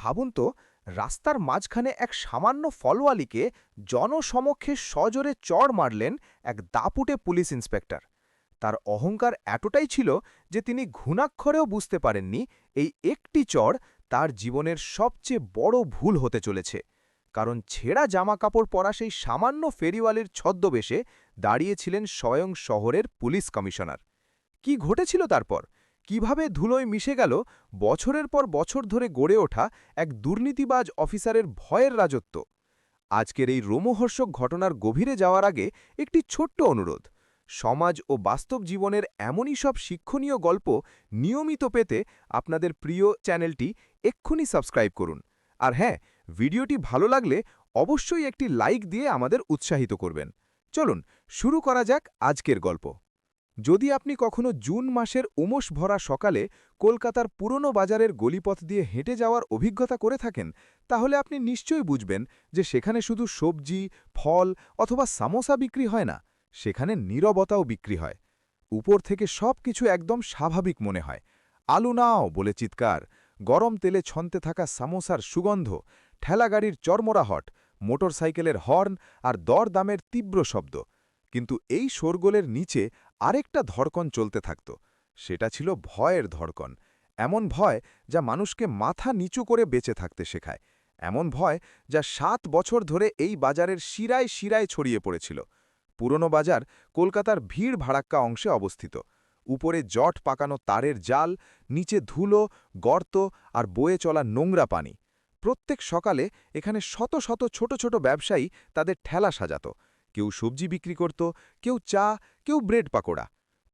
ভাবুন তো, রাস্তার মাঝখানে এক সামান্য ফলওয়ালিকে জনসমক্ষে সজোরে চড় মারলেন এক দাপুটে পুলিশ ইন্সপেক্টর। তার অহংকার এতটাই ছিল যে তিনি ঘুণাক্ষরেও বুঝতে পারেননি এই একটি চড় তার জীবনের সবচেয়ে বড় ভুল হতে চলেছে। কারণ ছেঁড়া জামাকাপড় পরা সেই সামান্য ফেরিওয়ালির ছদ্মবেশে দাঁড়িয়েছিলেন স্বয়ং শহরের পুলিশ কমিশনার। কি ঘটেছিল তারপর? কিভাবে ধুলোয় মিশে গেল বছরের পর বছর ধরে গড়ে ওঠা এক দুর্নীতিবাজ অফিসারের ভয়ের রাজত্ব? আজকের এই রোমহর্ষক ঘটনার গভীরে যাওয়ার আগে একটি ছোট্ট অনুরোধ। সমাজ ও বাস্তব জীবনের এমনই সব শিক্ষণীয় গল্প নিয়মিত পেতে আপনাদের প্রিয় চ্যানেলটি এক্ষুনি সাবস্ক্রাইব করুন। আর হ্যাঁ, ভিডিওটি ভালো লাগলে অবশ্যই একটি লাইক দিয়ে আমাদের উৎসাহিত করবেন। চলুন শুরু করা যাক আজকের গল্প। যদি আপনি কখনো জুন মাসের উমস ভরা সকালে কলকাতার পুরনো বাজারের গলিপথ দিয়ে হেঁটে যাওয়ার অভিজ্ঞতা করে থাকেন, তাহলে আপনি নিশ্চয়ই বুঝবেন যে সেখানে শুধু সবজি, ফল অথবা সামোসা বিক্রি হয় না, সেখানে নীরবতাও বিক্রি হয়। উপর থেকে সব কিছু একদম স্বাভাবিক মনে হয়। আলু নাও বলে চিৎকার, গরম তেলে ছন্তে থাকা সামোসার সুগন্ধ, ঠেলাগাড়ির চরমরাহট, মোটরসাইকেলের হর্ন আর দরদামের তীব্র শব্দ। কিন্তু এই শোরগোলের নিচে আরেকটা ধড়কন চলতে থাকত। সেটা ছিল ভয়ের ধড়কন। এমন ভয় যা মানুষকে মাথা নিচু করে বেঁচে থাকতে শেখায়। এমন ভয় যা ৭ বছর ধরে এই বাজারের শিরায় শিরায় ছড়িয়ে পড়েছিল। পুরনো বাজার কলকাতার ভিড় ভাড়াক্কা অংশে অবস্থিত। উপরে জট পাকানো তারের জাল, নিচে ধুলো, গর্ত আর বয়ে চলা নোংরা পানি। প্রত্যেক সকালে এখানে শত শত ছোট ছোট ব্যবসায়ী তাদের ঠেলা সাজাত। কেউ সবজি বিক্রি করত, কেউ চা, কেউ ব্রেড পাকোড়া।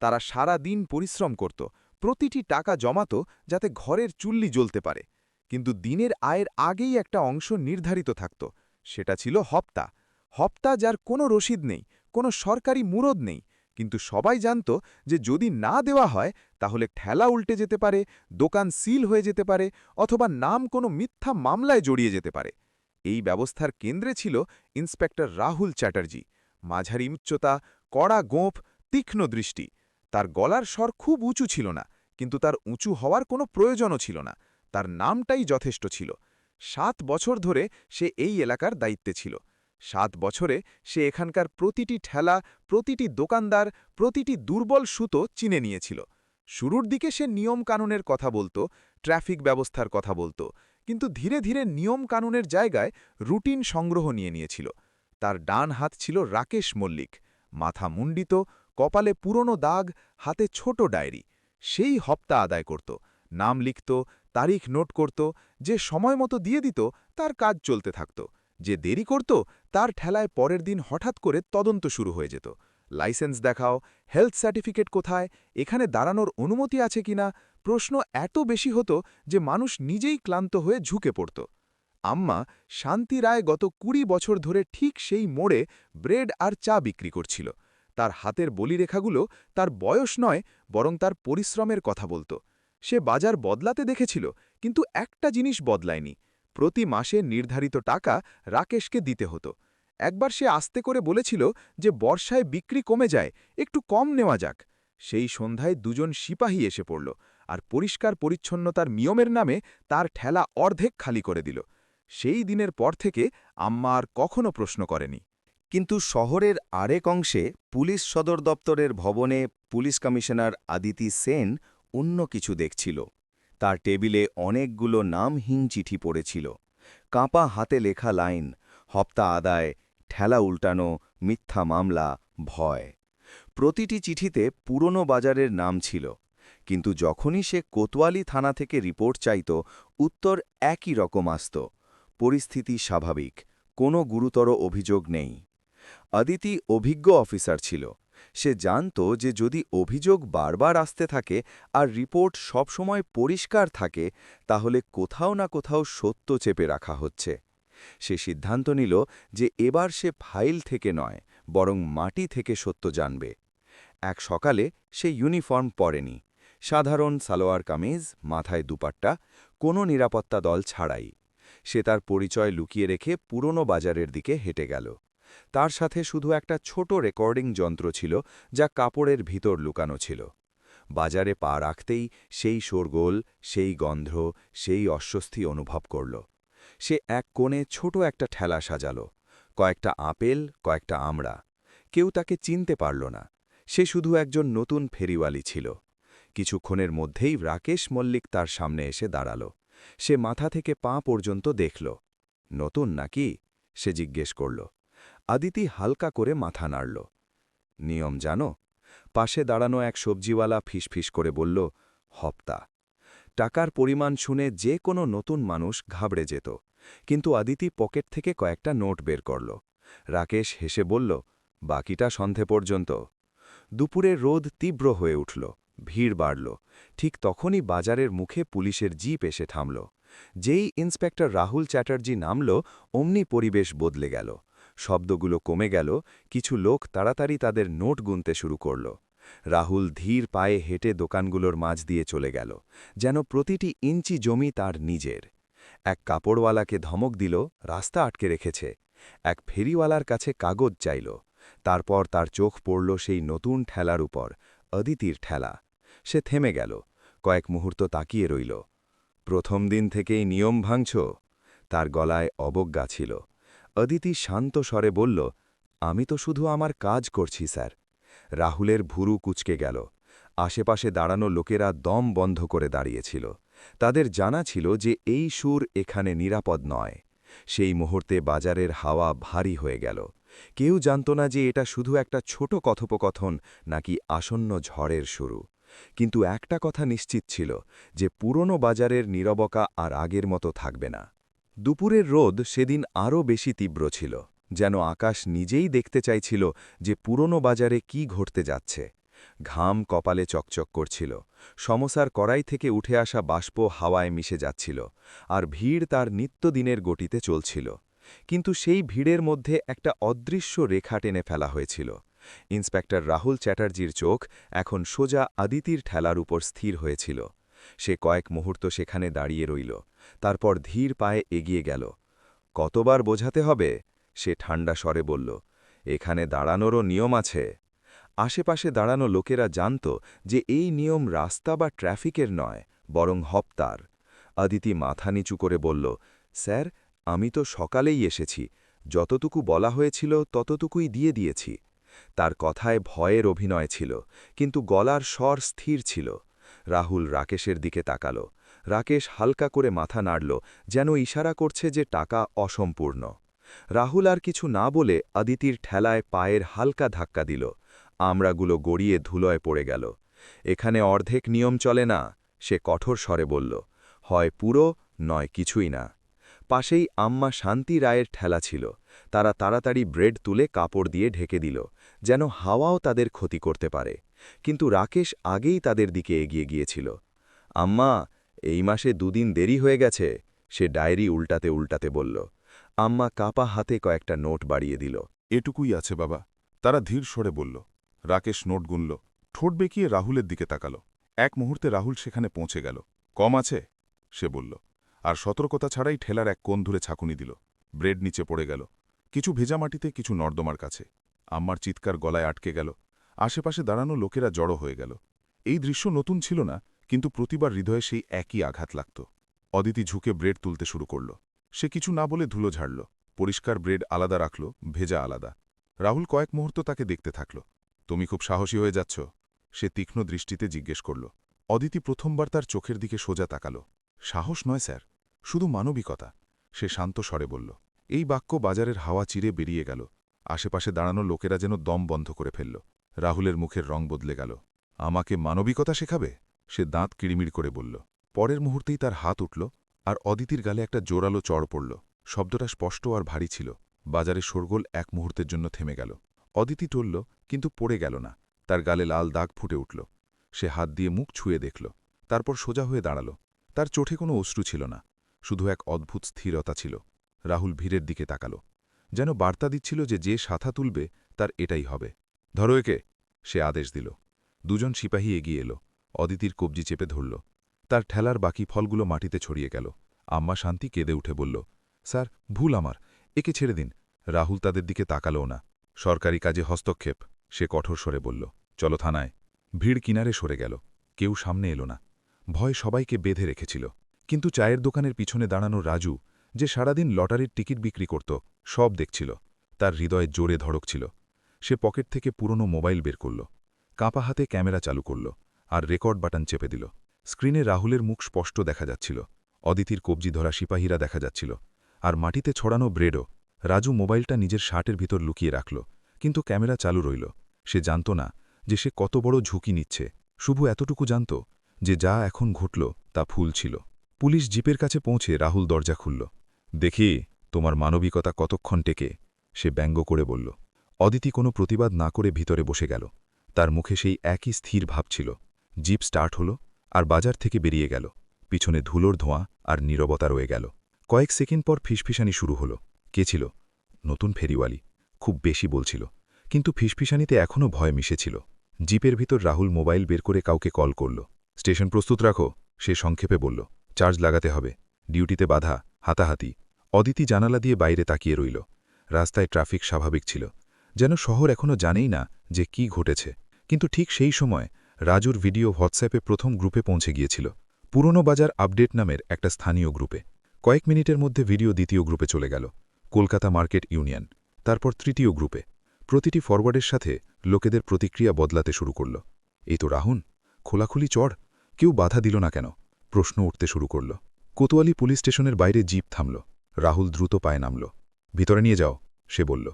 তারা সারা দিন পরিশ্রম করত, প্রতিটি টাকা জমাত যাতে ঘরের চুল্লি জ্বলতে পারে। কিন্তু দিনের আয়ের আগেই একটা অংশ নির্ধারিত থাকত। সেটা ছিল হপ্তা। হপ্তা যার কোনো রসিদ নেই, কোনো সরকারি মুরদ নেই, কিন্তু সবাই জানত যে যদি না দেওয়া হয় তাহলে ঠেলা উল্টে যেতে পারে, দোকান সিল হয়ে যেতে পারে, অথবা নাম কোনো মিথ্যা মামলায় জড়িয়ে যেতে পারে। এই ব্যবস্থার কেন্দ্রে ছিল ইন্সপেক্টর রাহুল চ্যাটার্জি। মাঝারি উচ্চতা, কড়া গোঁফ, তীক্ষ্ণ দৃষ্টি। তার গলার স্বর খুব উঁচু ছিল না, কিন্তু তার উঁচু হওয়ার কোনো প্রয়োজনও ছিল না। তার নামটাই যথেষ্ট ছিল। ৭ বছর ধরে সে এই এলাকার দায়িত্বে ছিল। ৭ বছরে সে এখানকার প্রতিটি ঠেলা, প্রতিটি দোকানদার, প্রতিটি দুর্বল সুতো চিনে নিয়েছিল। শুরুর দিকে সে নিয়ম-কানুনের কথা বলত, ট্রাফিক ব্যবস্থার কথা বলত, কিন্তু ধীরে ধীরে নিয়ম-কানুনের জায়গায় রুটিন সংগ্রহ নিয়ে নিয়েছিল। তার ডান হাত ছিল রাকেশ মল্লিক, মাথা মুন্ডিত, কপালে পুরনো দাগ, হাতে ছোট ডায়েরি। সেই হপ্তা আদায় করত, নাম লিখত, তারিখ নোট করত। যে সময় মতো দিয়ে দিত তার কাজ চলতে থাকত। যে দেরি করত তার ঠেলায় পরের দিন হঠাৎ করে তদন্ত শুরু হয়ে যেত। লাইসেন্স দেখাও, হেলথ সার্টিফিকেট কোথায়, এখানে দাঁড়ানোর অনুমতি আছে কিনা, প্রশ্ন এত বেশি হতো যে মানুষ নিজেই ক্লান্ত হয়ে ঝুঁকে পড়ত। আম্মা শান্তি রায় গত ২০ বছর ধরে ঠিক সেই মোড়ে ব্রেড আর চা বিক্রি করছিল। তার হাতের বলিরেখাগুলো তার বয়স নয়, বরং তার পরিশ্রমের কথা বলত। সে বাজার বদলাতে দেখেছিল, কিন্তু একটা জিনিস বদলায়নি। প্রতি মাসে নির্ধারিত টাকা রাকেশকে দিতে হতো। একবার সে আস্তে করে বলেছিল যে বর্ষায় বিক্রি কমে যায়, একটু কম নেওয়া যাক। সেই সন্ধ্যায় দুজন সিপাহী এসে পড়ল, আর পরিষ্কার পরিচ্ছন্নতার নিয়মের নামে তার ঠেলা অর্ধেক খালি করে দিল। সেই দিনের পর থেকে আম্মা আর কখনো প্রশ্ন করেনি। কিন্তু শহরের আরেক অংশে পুলিশ সদর দপ্তরের ভবনে পুলিশ কমিশনার আদিতি সেন অন্য কিছু দেখছিল। তার টেবিলে অনেকগুলো নামহীন চিঠি পড়েছিল। কাঁপা হাতে লেখা লাইন, হপ্তা আদায়, ঠেলা উল্টানো, মিথ্যা মামলা, ভয়। প্রতিটি চিঠিতে পুরনো বাজারের নাম ছিল। কিন্তু যখনই সে কোতোয়ালি থানা থেকে রিপোর্ট চাইত, উত্তর একই রকম আসত, পরিস্থিতি স্বাভাবিক, কোনো গুরুতর অভিযোগ নেই। অদিতি অভিজ্ঞ অফিসার ছিল। সে জানত যে যদি অভিযোগ বারবার আসতে থাকে আর রিপোর্ট সবসময় পরিষ্কার থাকে, তাহলে কোথাও না কোথাও সত্য চেপে রাখা হচ্ছে। সে সিদ্ধান্ত নিল যে এবার সে ফাইল থেকে নয়, বরং মাটি থেকে সত্য জানবে। এক সকালে সে ইউনিফর্ম পরেনি। সাধারণ সালোয়ার কামিজ, মাথায় দুপাট্টা, কোনো নিরাপত্তা দল ছাড়াই। সে তার পরিচয় লুকিয়ে রেখে পুরনো বাজারের দিকে হেঁটে গেল। তার সাথে শুধু একটা ছোট রেকর্ডিং যন্ত্র ছিল, যা কাপড়ের ভিতর লুকানো ছিল। বাজারে পা রাখতেই সেই শোরগোল, সেই গন্ধ, সেই অস্বস্তি অনুভব করল। সে এক কোণে ছোট একটা ঠেলা সাজাল, কয়েকটা আপেল, কয়েকটা আমড়া। কেউ তাকে চিনতে পারল না। সে শুধু একজন নতুন ফেরিওয়ালি ছিল। কিছুক্ষণের মধ্যেই রাকেশ মল্লিক তার সামনে এসে দাঁড়াল। সে মাথা থেকে পা পর্যন্ত দেখল। নতুন নাকি? সে জিজ্ঞেস করল। আদিতি হালকা করে মাথা নাড়ল। নিয়ম জানো? পাশে দাঁড়ানো এক সবজিওয়ালা ফিসফিস করে বলল, হপ্তা। টাকার পরিমাণ শুনে যে কোনো নতুন মানুষ ঘাবড়ে যেত, কিন্তু আদিতি পকেট থেকে কয়েকটা নোট বের করল। রাকেশ হেসে বলল, বাকিটা সন্ধে পর্যন্ত। দুপুরে রোদ তীব্র হয়ে উঠল, ভিড় বাড়ল। ঠিক তখনই বাজারের মুখে পুলিশের জিপ এসে থামল। যেই ইন্সপেক্টর রাহুল চ্যাটার্জি নামল, অমনি পরিবেশ বদলে গেল। শব্দগুলো কমে গেল, কিছু লোক তাড়াতাড়ি তাদের নোট গুনতে শুরু করল। রাহুল ধীর পায়ে হেঁটে দোকানগুলোর মাঝ দিয়ে চলে গেল, যেন প্রতিটি ইঞ্চি জমি তার নিজের। এক কাপড়ওয়ালাকে ধমক দিল, রাস্তা আটকে রেখেছে। এক ফেরিওয়ালার কাছে কাগজ চাইল। তারপর তার চোখ পড়ল সেই নতুন ঠেলার উপর, অদিতির ঠেলা। সে থেমে গেল, কয়েক মুহূর্ত তাকিয়ে রইল। প্রথম দিন থেকেই নিয়ম ভাঙছ? তার গলায় অবজ্ঞা ছিল। অদিতি শান্ত স্বরে বলল, আমি তো শুধু আমার কাজ করছি স্যার। রাহুলের ভুরু কুঁচকে গেল। আশেপাশে দাঁড়ানো লোকেরা দম বন্ধ করে দাঁড়িয়েছিল। তাদের জানা ছিল যে এই সুর এখানে নিরাপদ নয়। সেই মুহূর্তে বাজারের হাওয়া ভারী হয়ে গেল। কেউ জানত না যে এটা শুধু একটা ছোট কথোপকথন নাকি আসন্ন ঝড়ের শুরু। কিন্তু একটা কথা নিশ্চিত ছিল, যে পুরনো বাজারের নীরবতা আর আগের মতো থাকবে না। দুপুরের রোদ সেদিন আরও বেশি তীব্র ছিল, যেন আকাশ নিজেই দেখতে চাইছিল যে পুরনো বাজারে কি ঘটতে যাচ্ছে। ঘাম কপালে চকচক করছিল, সমসার কড়াই থেকে উঠে আসা বাষ্প হাওয়ায় মিশে যাচ্ছিল, আর ভিড় তার নিত্যদিনের গতিতে চলছিল। কিন্তু সেই ভিড়ের মধ্যে একটা অদৃশ্য রেখা টেনে ফেলা হয়েছিল। ইন্সপেক্টর রাহুল চ্যাটার্জির চোখ এখন সোজা আদিতির ঠেলার উপর স্থির হয়েছিল। সে কয়েক মুহূর্ত সেখানে দাঁড়িয়ে রইল, তারপর ধীর পায়ে এগিয়ে গেল। কতবার বোঝাতে হবে? সে ঠান্ডা স্বরে বলল, এখানে দাঁড়ানোরও নিয়ম আছে। আশেপাশে দাঁড়ানো লোকেরা জানত যে এই নিয়ম রাস্তা বা ট্রাফিকের নয়, বরং হপ্তার। আদিতি মাথা নিচু করে বলল, স্যার, আমি তো সকালেই এসেছি। যতটুকু বলা হয়েছিল ততটুকুই দিয়ে দিয়েছি। তার কথায় ভয়ের অভিনয় ছিল, কিন্তু গলার স্বর স্থির ছিল। রাহুল রাকেশের দিকে তাকাল। রাকেশ হালকা করে মাথা নাড়ল, যেন ইশারা করছে যে টাকা অসম্পূর্ণ। রাহুল আর কিছু না বলে আদিতির ঠেলায় পায়ের হালকা ধাক্কা দিল। আমড়াগুলো গড়িয়ে ধুলোয় পড়ে গেল। এখানে অর্ধেক নিয়ম চলে না, সে কঠোর স্বরে বলল। হয় পুরো, নয় কিছুই না। পাশেই আম্মা শান্তি রায়ের ঠেলা ছিল। তারা তাড়াতাড়ি ব্রেড তুলে কাপড় দিয়ে ঢেকে দিল, যেন হাওয়াও তাদের ক্ষতি করতে পারে। কিন্তু রাকেশ আগেই তাদের দিকে এগিয়ে গিয়েছিল। আম্মা, এই মাসে দুদিন দেরি হয়ে গেছে, সে ডায়েরি উল্টাতে উল্টাতে বলল। আম্মা কাপা হাতে কয়েকটা নোট বাড়িয়ে দিল। এটুকুই আছে বাবা, তারা ধীর স্বরে বলল। রাকেশ নোট গুনল, ঠোঁট বেঁকিয়ে রাহুলের দিকে তাকাল। এক মুহূর্তে রাহুল সেখানে পৌঁছে গেল। কম আছে? সে বলল, আর সতর্কতা ছাড়াই ঠেলার এক কোণ ধরে ছাকুনি দিল। ব্রেড নিচে পড়ে গেল, কিছু ভেজা মাটিতে, কিছু নর্দমার কাছে। আম্মার চিৎকার গলায় আটকে গেল। আশেপাশে দাঁড়ানো লোকেরা জড়ো হয়ে গেল। এই দৃশ্য নতুন ছিল না, কিন্তু প্রতিবার হৃদয়ে সেই একই আঘাত লাগত। অদিতি ঝুঁকে ব্রেড তুলতে শুরু করল। সে কিছু না বলে ধুলো ঝাড়ল। পরিষ্কার ব্রেড আলাদা রাখল, ভেজা আলাদা। রাহুল কয়েক মুহূর্ত তাকে দেখতে থাকল। তুমি খুব সাহসী হয়ে যাচ্ছ? সে তীক্ষ্ণ দৃষ্টিতে জিজ্ঞেস করল। অদিতি প্রথমবার তার চোখের দিকে সোজা তাকাল। সাহস নয় স্যার, শুধু মানবিকতা, সে শান্ত স্বরে বলল। এই বাক্য বাজারের হাওয়া চিরে বেরিয়ে গেল। আশেপাশে দাঁড়ানো লোকেরা যেন দম বন্ধ করে ফেলল। রাহুলের মুখের রং বদলে গেল। আমাকে মানবিকতা শেখাবে? সে দাঁত কিড়িমিড় করে বলল। পরের মুহূর্তেই তার হাত উঠল, আর অদিতির গালে একটা জোরালো চড় পড়ল। শব্দটা স্পষ্ট আর ভারী ছিল। বাজারে শোরগোল এক মুহূর্তের জন্য থেমে গেল। অদিতি টলল, কিন্তু পড়ে গেল না। তার গালে লাল দাগ ফুটে উঠল। সে হাত দিয়ে মুখ ছুঁয়ে দেখল, তারপর সোজা হয়ে দাঁড়াল। তার চোখে কোনো অশ্রু ছিল না, শুধু এক অদ্ভুত স্থিরতা ছিল। রাহুল ভিড়ের দিকে তাকাল, যেন বার্তা দিচ্ছিল যে যে সাথা তুলবে তার এটাই হবে। ধরো একে, সে আদেশ দিল। দুজন সিপাহী এগিয়ে এলো, অদিতির কবজি চেপে ধরল। তার ঠেলার বাকি ফলগুলো মাটিতে ছড়িয়ে গেল। আম্মা শান্তি কেঁদে উঠে বলল, স্যার, ভুল আমার, একে ছেড়ে দিন। রাহুল তাদের দিকে তাকালও না। সরকারি কাজে হস্তক্ষেপ, সে কঠোর স্বরে বলল। চলো থানায়। ভিড় কিনারে সরে গেল। কেউ সামনে এলো না। ভয় সবাইকে বেঁধে রেখেছিল। কিন্তু চায়ের দোকানের পিছনে দাঁড়ানো রাজু, যে সারাদিন লটারির টিকিট বিক্রি করত, সব দেখছিল। তার হৃদয়ে জোরে ধড়কছিল। সে পকেট থেকে পুরনো মোবাইল বের করল, কাঁপা হাতে ক্যামেরা চালু করল, আর রেকর্ড বাটন চেপে দিল। স্ক্রিনে রাহুলের মুখ স্পষ্ট দেখা যাচ্ছিল, অদিতির কবজি ধরা সিপাহীরা দেখা যাচ্ছিল, আর মাটিতে ছড়ানো ব্রেডও। রাজু মোবাইলটা নিজের শার্টের ভিতর লুকিয়ে রাখল, কিন্তু ক্যামেরা চালু রইল। সে জানত না যে সে কত বড় ঝুঁকি নিচ্ছে, শুধু এতটুকু জানত যে যা এখন ঘটল তা ভুল ছিল। পুলিশ জিপের কাছে পৌঁছে রাহুল দরজা খুলল। দেখি তোমার মানবিকতা কতক্ষণ টেকে, সে ব্যঙ্গ করে বলল। অদিতি কোনো প্রতিবাদ না করে ভিতরে বসে গেল। তার মুখে সেই একই স্থির ভাব ছিল। জিপ স্টার্ট হল, আর বাজার থেকে বেরিয়ে গেল। পিছনে ধুলোর ধোঁয়া আর নীরবতা রয়ে গেল। কয়েক সেকেন্ড পর ফিসফিসানি শুরু হল। কে ছিল? নতুন ফেরিওয়ালি। খুব বেশি বলছিল, কিন্তু ফিসফিসানিতে এখনও ভয় মিশেছিল। জিপের ভিতর রাহুল মোবাইল বের করে কাউকে কল করল। স্টেশন প্রস্তুত রাখো, সে সংক্ষেপে বলল। চার্জ লাগাতে হবে। ডিউটিতে বাধা, হাতাহাতি। অদিতি জানালা দিয়ে বাইরে তাকিয়ে রইল। রাস্তায় ট্রাফিক স্বাভাবিক ছিল, যেন শহর এখনও জানেই না যে কি ঘটেছে। কিন্তু ঠিক সেই সময় রাজুর ভিডিও হোয়াটসঅ্যাপে প্রথম গ্রুপে পৌঁছে গিয়েছিল, পুরনো বাজার আপডেট নামের একটা স্থানীয় গ্রুপে। কয়েক মিনিটের মধ্যে ভিডিও দ্বিতীয় গ্রুপে চলে গেল, কলকাতা মার্কেট ইউনিয়ন। তারপর তৃতীয় গ্রুপে। প্রতিটি ফরওয়ার্ডের সাথে লোকেদের প্রতিক্রিয়া বদলাতে শুরু করল। এই তো রাহুল, খোলাখুলি চড়, কেউ বাধা দিল না কেন? প্রশ্ন উঠতে শুরু করল। কোতোয়ালি পুলিশ স্টেশনের বাইরে জিপ থামল। রাহুল দ্রুত পায়ে নামল। ভিতরে নিয়ে যাও, সে বলল।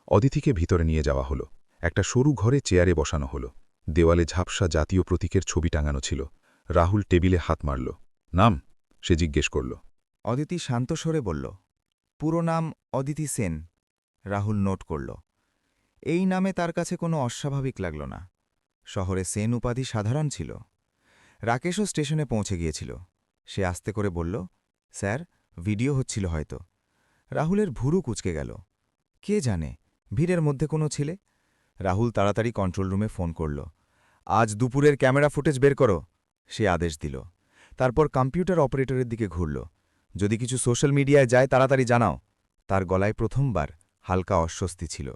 অদিতিকে ভিতরে নিয়ে যাওয়া হলো। একটা সরু ঘরে চেয়ারে বসানো হলো। দেওয়ালে ঝাপসা জাতীয় প্রতীকের ছবি টাঙানো ছিল। রাহুল টেবিলে হাত মারল। নাম? সে জিজ্ঞেস করল। অদিতি শান্ত স্বরে বলল, পুরো নাম অদিতি সেন। রাহুল নোট করল। এই নামে তার কাছে কোনো অস্বাভাবিক লাগল না। শহরে সেন উপাধি সাধারণ ছিল। রাকেশও স্টেশনে পৌঁছে গিয়েছিল। সে আস্তে করে বলল, স্যার, ভিডিও হচ্ছিল হয়তো। রাহুলের ভুরু কুঁচকে গেল। কে জানে, ভিড়ের মধ্যে কোনো ছেলে? রাহুল তাড়াতাড়ি কন্ট্রোল রুমে ফোন করল। আজ দুপুরের ক্যামেরা ফুটেজ বের করো, সে আদেশ দিল। তারপর কম্পিউটার অপারেটরের দিকে ঘুরল। যদি কিছু সোশ্যাল মিডিয়ায় যায় তাড়াতাড়ি জানাও। তার গলায় প্রথমবার হালকা অস্বস্তি ছিল।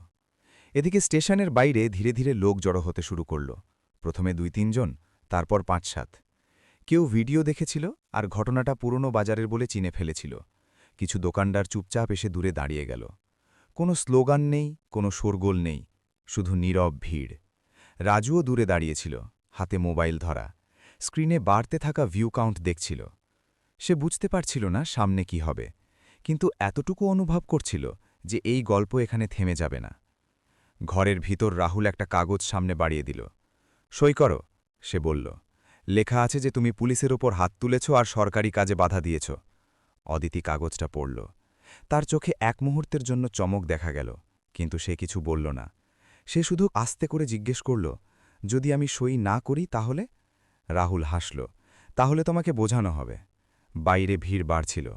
এদিকে স্টেশনের বাইরে ধীরে ধীরে লোক জড়ো হতে শুরু করল। প্রথমে ২-৩ জন, তারপর ৫-৭। কেউ ভিডিও দেখেছিল আর ঘটনাটা পুরনো বাজারের বলে চিনে ফেলেছিল। কিছু দোকানদার চুপচাপ এসে দূরে দাঁড়িয়ে গেল। কোনো স্লোগান নেই, কোনো শোরগোল নেই, শুধু নীরব ভিড়। রাজুও দূরে দাঁড়িয়েছিল, হাতে মোবাইল ধরা। স্ক্রিনে বাড়তে থাকা ভিউ কাউন্ট দেখছিল। সে বুঝতে পারছিল না সামনে কি হবে, কিন্তু এতটুকু অনুভব করছিল যে এই গল্প এখানে থেমে যাবে না। ঘরের ভিতর রাহুল একটা কাগজ সামনে বাড়িয়ে দিল। সই করো, সে বলল। লেখা আছে যে তুমি পুলিশের ওপর হাত তুলেছ আর সরকারি কাজে বাধা দিয়েছ। অদিতি কাগজটা পড়ল। তার চোখে এক মুহূর্তের জন্য চমক দেখা গেল, কিন্তু সে কিছু বলল না। সে শুধু আস্তে করে জিজ্ঞেস করল, যদি আমি সই না করি তাহলে? রাহুল হাসল। তাহলে তোমাকে বোঝানো হবে। বাইরে ভিড় বাড়ছিল,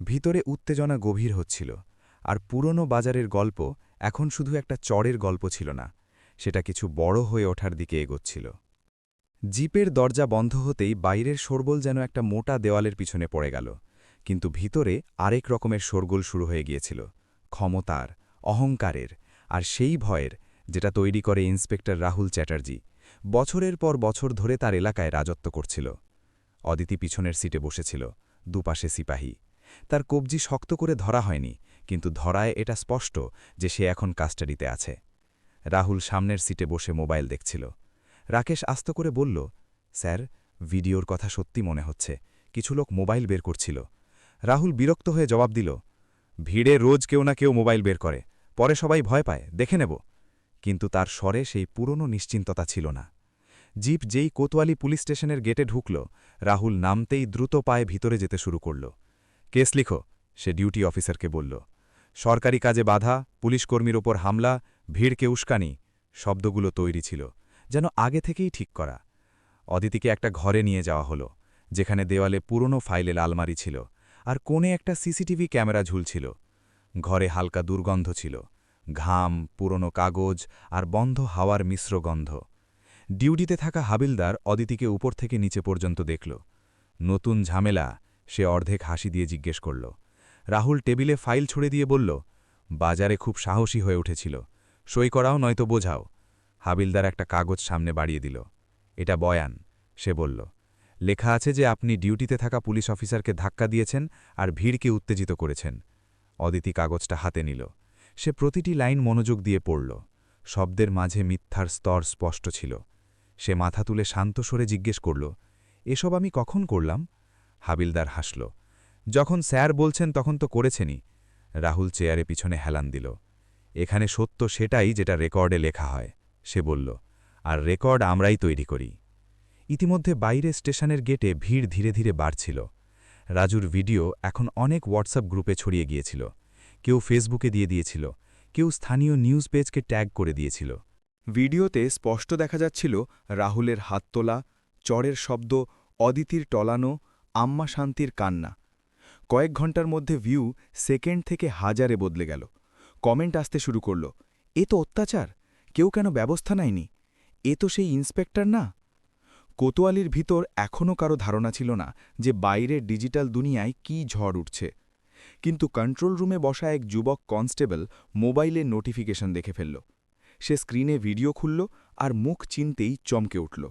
ভিতরে উত্তেজনা গভীর হচ্ছিল। আর পুরনো বাজারের গল্প এখন শুধু একটা চড়ের গল্প ছিল না, সেটা কিছু বড় হয়ে ওঠার দিকে এগোচ্ছিল। জিপের দরজা বন্ধ হতেই বাইরের শোরগোল যেন একটা মোটা দেওয়ালের পিছনে পড়ে গেল, কিন্তু ভিতরে আরেক রকমের শোরগোল শুরু হয়ে গিয়েছিল, ক্ষমতার, অহংকারের, আর সেই ভয়ের যেটা তৈরি করে ইন্সপেক্টর রাহুল চ্যাটার্জি। বছরের পর বছর ধরে তার এলাকায় রাজত্ব করছিল। অদিতি পিছনের সিটে বসেছিল, দুপাশে সিপাহী। তার কবজি শক্ত করে ধরা হয়নি, কিন্তু ধরায় এটা স্পষ্ট যে সে এখন কাস্টাডিতে আছে। রাহুল সামনের সিটে বসে মোবাইল দেখছিল। রাকেশ আস্ত করে বলল, স্যার, ভিডিওর কথা সত্যি মনে হচ্ছে। কিছু লোক মোবাইল বের করছিল। রাহুল বিরক্ত হয়ে জবাব দিল, ভিড়ে রোজ কেউ না কেউ মোবাইল বের করে, পরে সবাই ভয় পায়, দেখে নেব। কিন্তু তার স্বরে সেই পুরনো নিশ্চিন্ততা ছিল না। জিপ যেই কোতোয়ালি পুলিশ স্টেশনের গেটে ঢুকল, রাহুল নামতেই দ্রুত পায়ে ভিতরে যেতে শুরু করল। কেস লিখো, সে ডিউটি অফিসারকে বলল। সরকারি কাজে বাধা, পুলিশকর্মীর ওপর হামলা, ভিড়কে উস্কানি, শব্দগুলো তৈরি ছিল, যেন আগে থেকেই ঠিক করা। অদিতিকে একটা ঘরে নিয়ে যাওয়া হলো, যেখানে দেওয়ালে পুরনো ফাইলের আলমারি ছিল, আর কোণে একটা সিসিটিভি ক্যামেরা ঝুলছিল। ঘরে হালকা দুর্গন্ধ ছিল, ঘাম, পুরনো কাগজ আর বন্ধ হাওয়ার মিশ্র গন্ধ। ডিউটিতে থাকা হাবিলদার অদিতিকে উপর থেকে নিচে পর্যন্ত দেখল। নতুন ঝামেলা, সে অর্ধেক হাসি দিয়ে জিজ্ঞেস করল। রাহুল টেবিলে ফাইল ছুড়ে দিয়ে বলল, বাজারে খুব সাহসী হয়ে উঠেছিল, সই করাও নয়তো বোঝাও। হাবিলদার একটা কাগজ সামনে বাড়িয়ে দিল। এটা বয়ান, সে বলল, লেখা আছে যে আপনি ডিউটিতে থাকা পুলিশ অফিসারকে ধাক্কা দিয়েছেন আর ভিড়কে উত্তেজিত করেছেন। অদিতি কাগজটা হাতে নিল। সে প্রতিটি লাইন মনোযোগ দিয়ে পড়ল। শব্দের মাঝে মিথ্যার স্তর স্পষ্ট ছিল। সে মাথা তুলে শান্ত স্বরে জিজ্ঞেস করল, এসব আমি কখন করলাম? হাবিলদার হাসল। যখন স্যার বলছেন তখন তো করেছেনই। রাহুল চেয়ারে পিছনে হেলান দিল। এখানে সত্য সেটাই যেটা রেকর্ডে লেখা হয়, সে বলল, আর রেকর্ড আমরাই তৈরি করি। ইতিমধ্যে বাইরে স্টেশনের গেটে ভিড় ধীরে ধীরে বাড়ছিল। রাজুর ভিডিও এখন অনেক হোয়াটসঅ্যাপ গ্রুপে ছড়িয়ে গিয়েছিল। কেউ ফেসবুকে দিয়ে দিয়েছিল, কেউ স্থানীয় নিউজ পেজকে ট্যাগ করে দিয়েছিল। ভিডিওতে স্পষ্ট দেখা যাচ্ছিল রাহুলের হাত তোলা, চড়ের শব্দ, অদিতির টলানো, আম্মা শান্তির কান্না। কয়েক ঘন্টার মধ্যে ভিউ সেকেন্ড থেকে হাজারে বদলে গেল। কমেন্ট আসতে শুরু করল, এ তো অত্যাচার, কেউ কেন ব্যবস্থা নেয়নি? এ তো সেই ইন্সপেক্টর না। কোতোয়ালির ভিতর এখনও কারো ধারণা ছিল না যে বাইরের ডিজিটাল দুনিয়ায় কী ঝড় উঠছে। কিন্তু কন্ট্রোল রুমে বসা এক যুবক কনস্টেবল মোবাইলে নোটিফিকেশন দেখে ফেলল। সে স্ক্রিনে ভিডিও খুলল আর মুখ চিনতেই চমকে উঠল।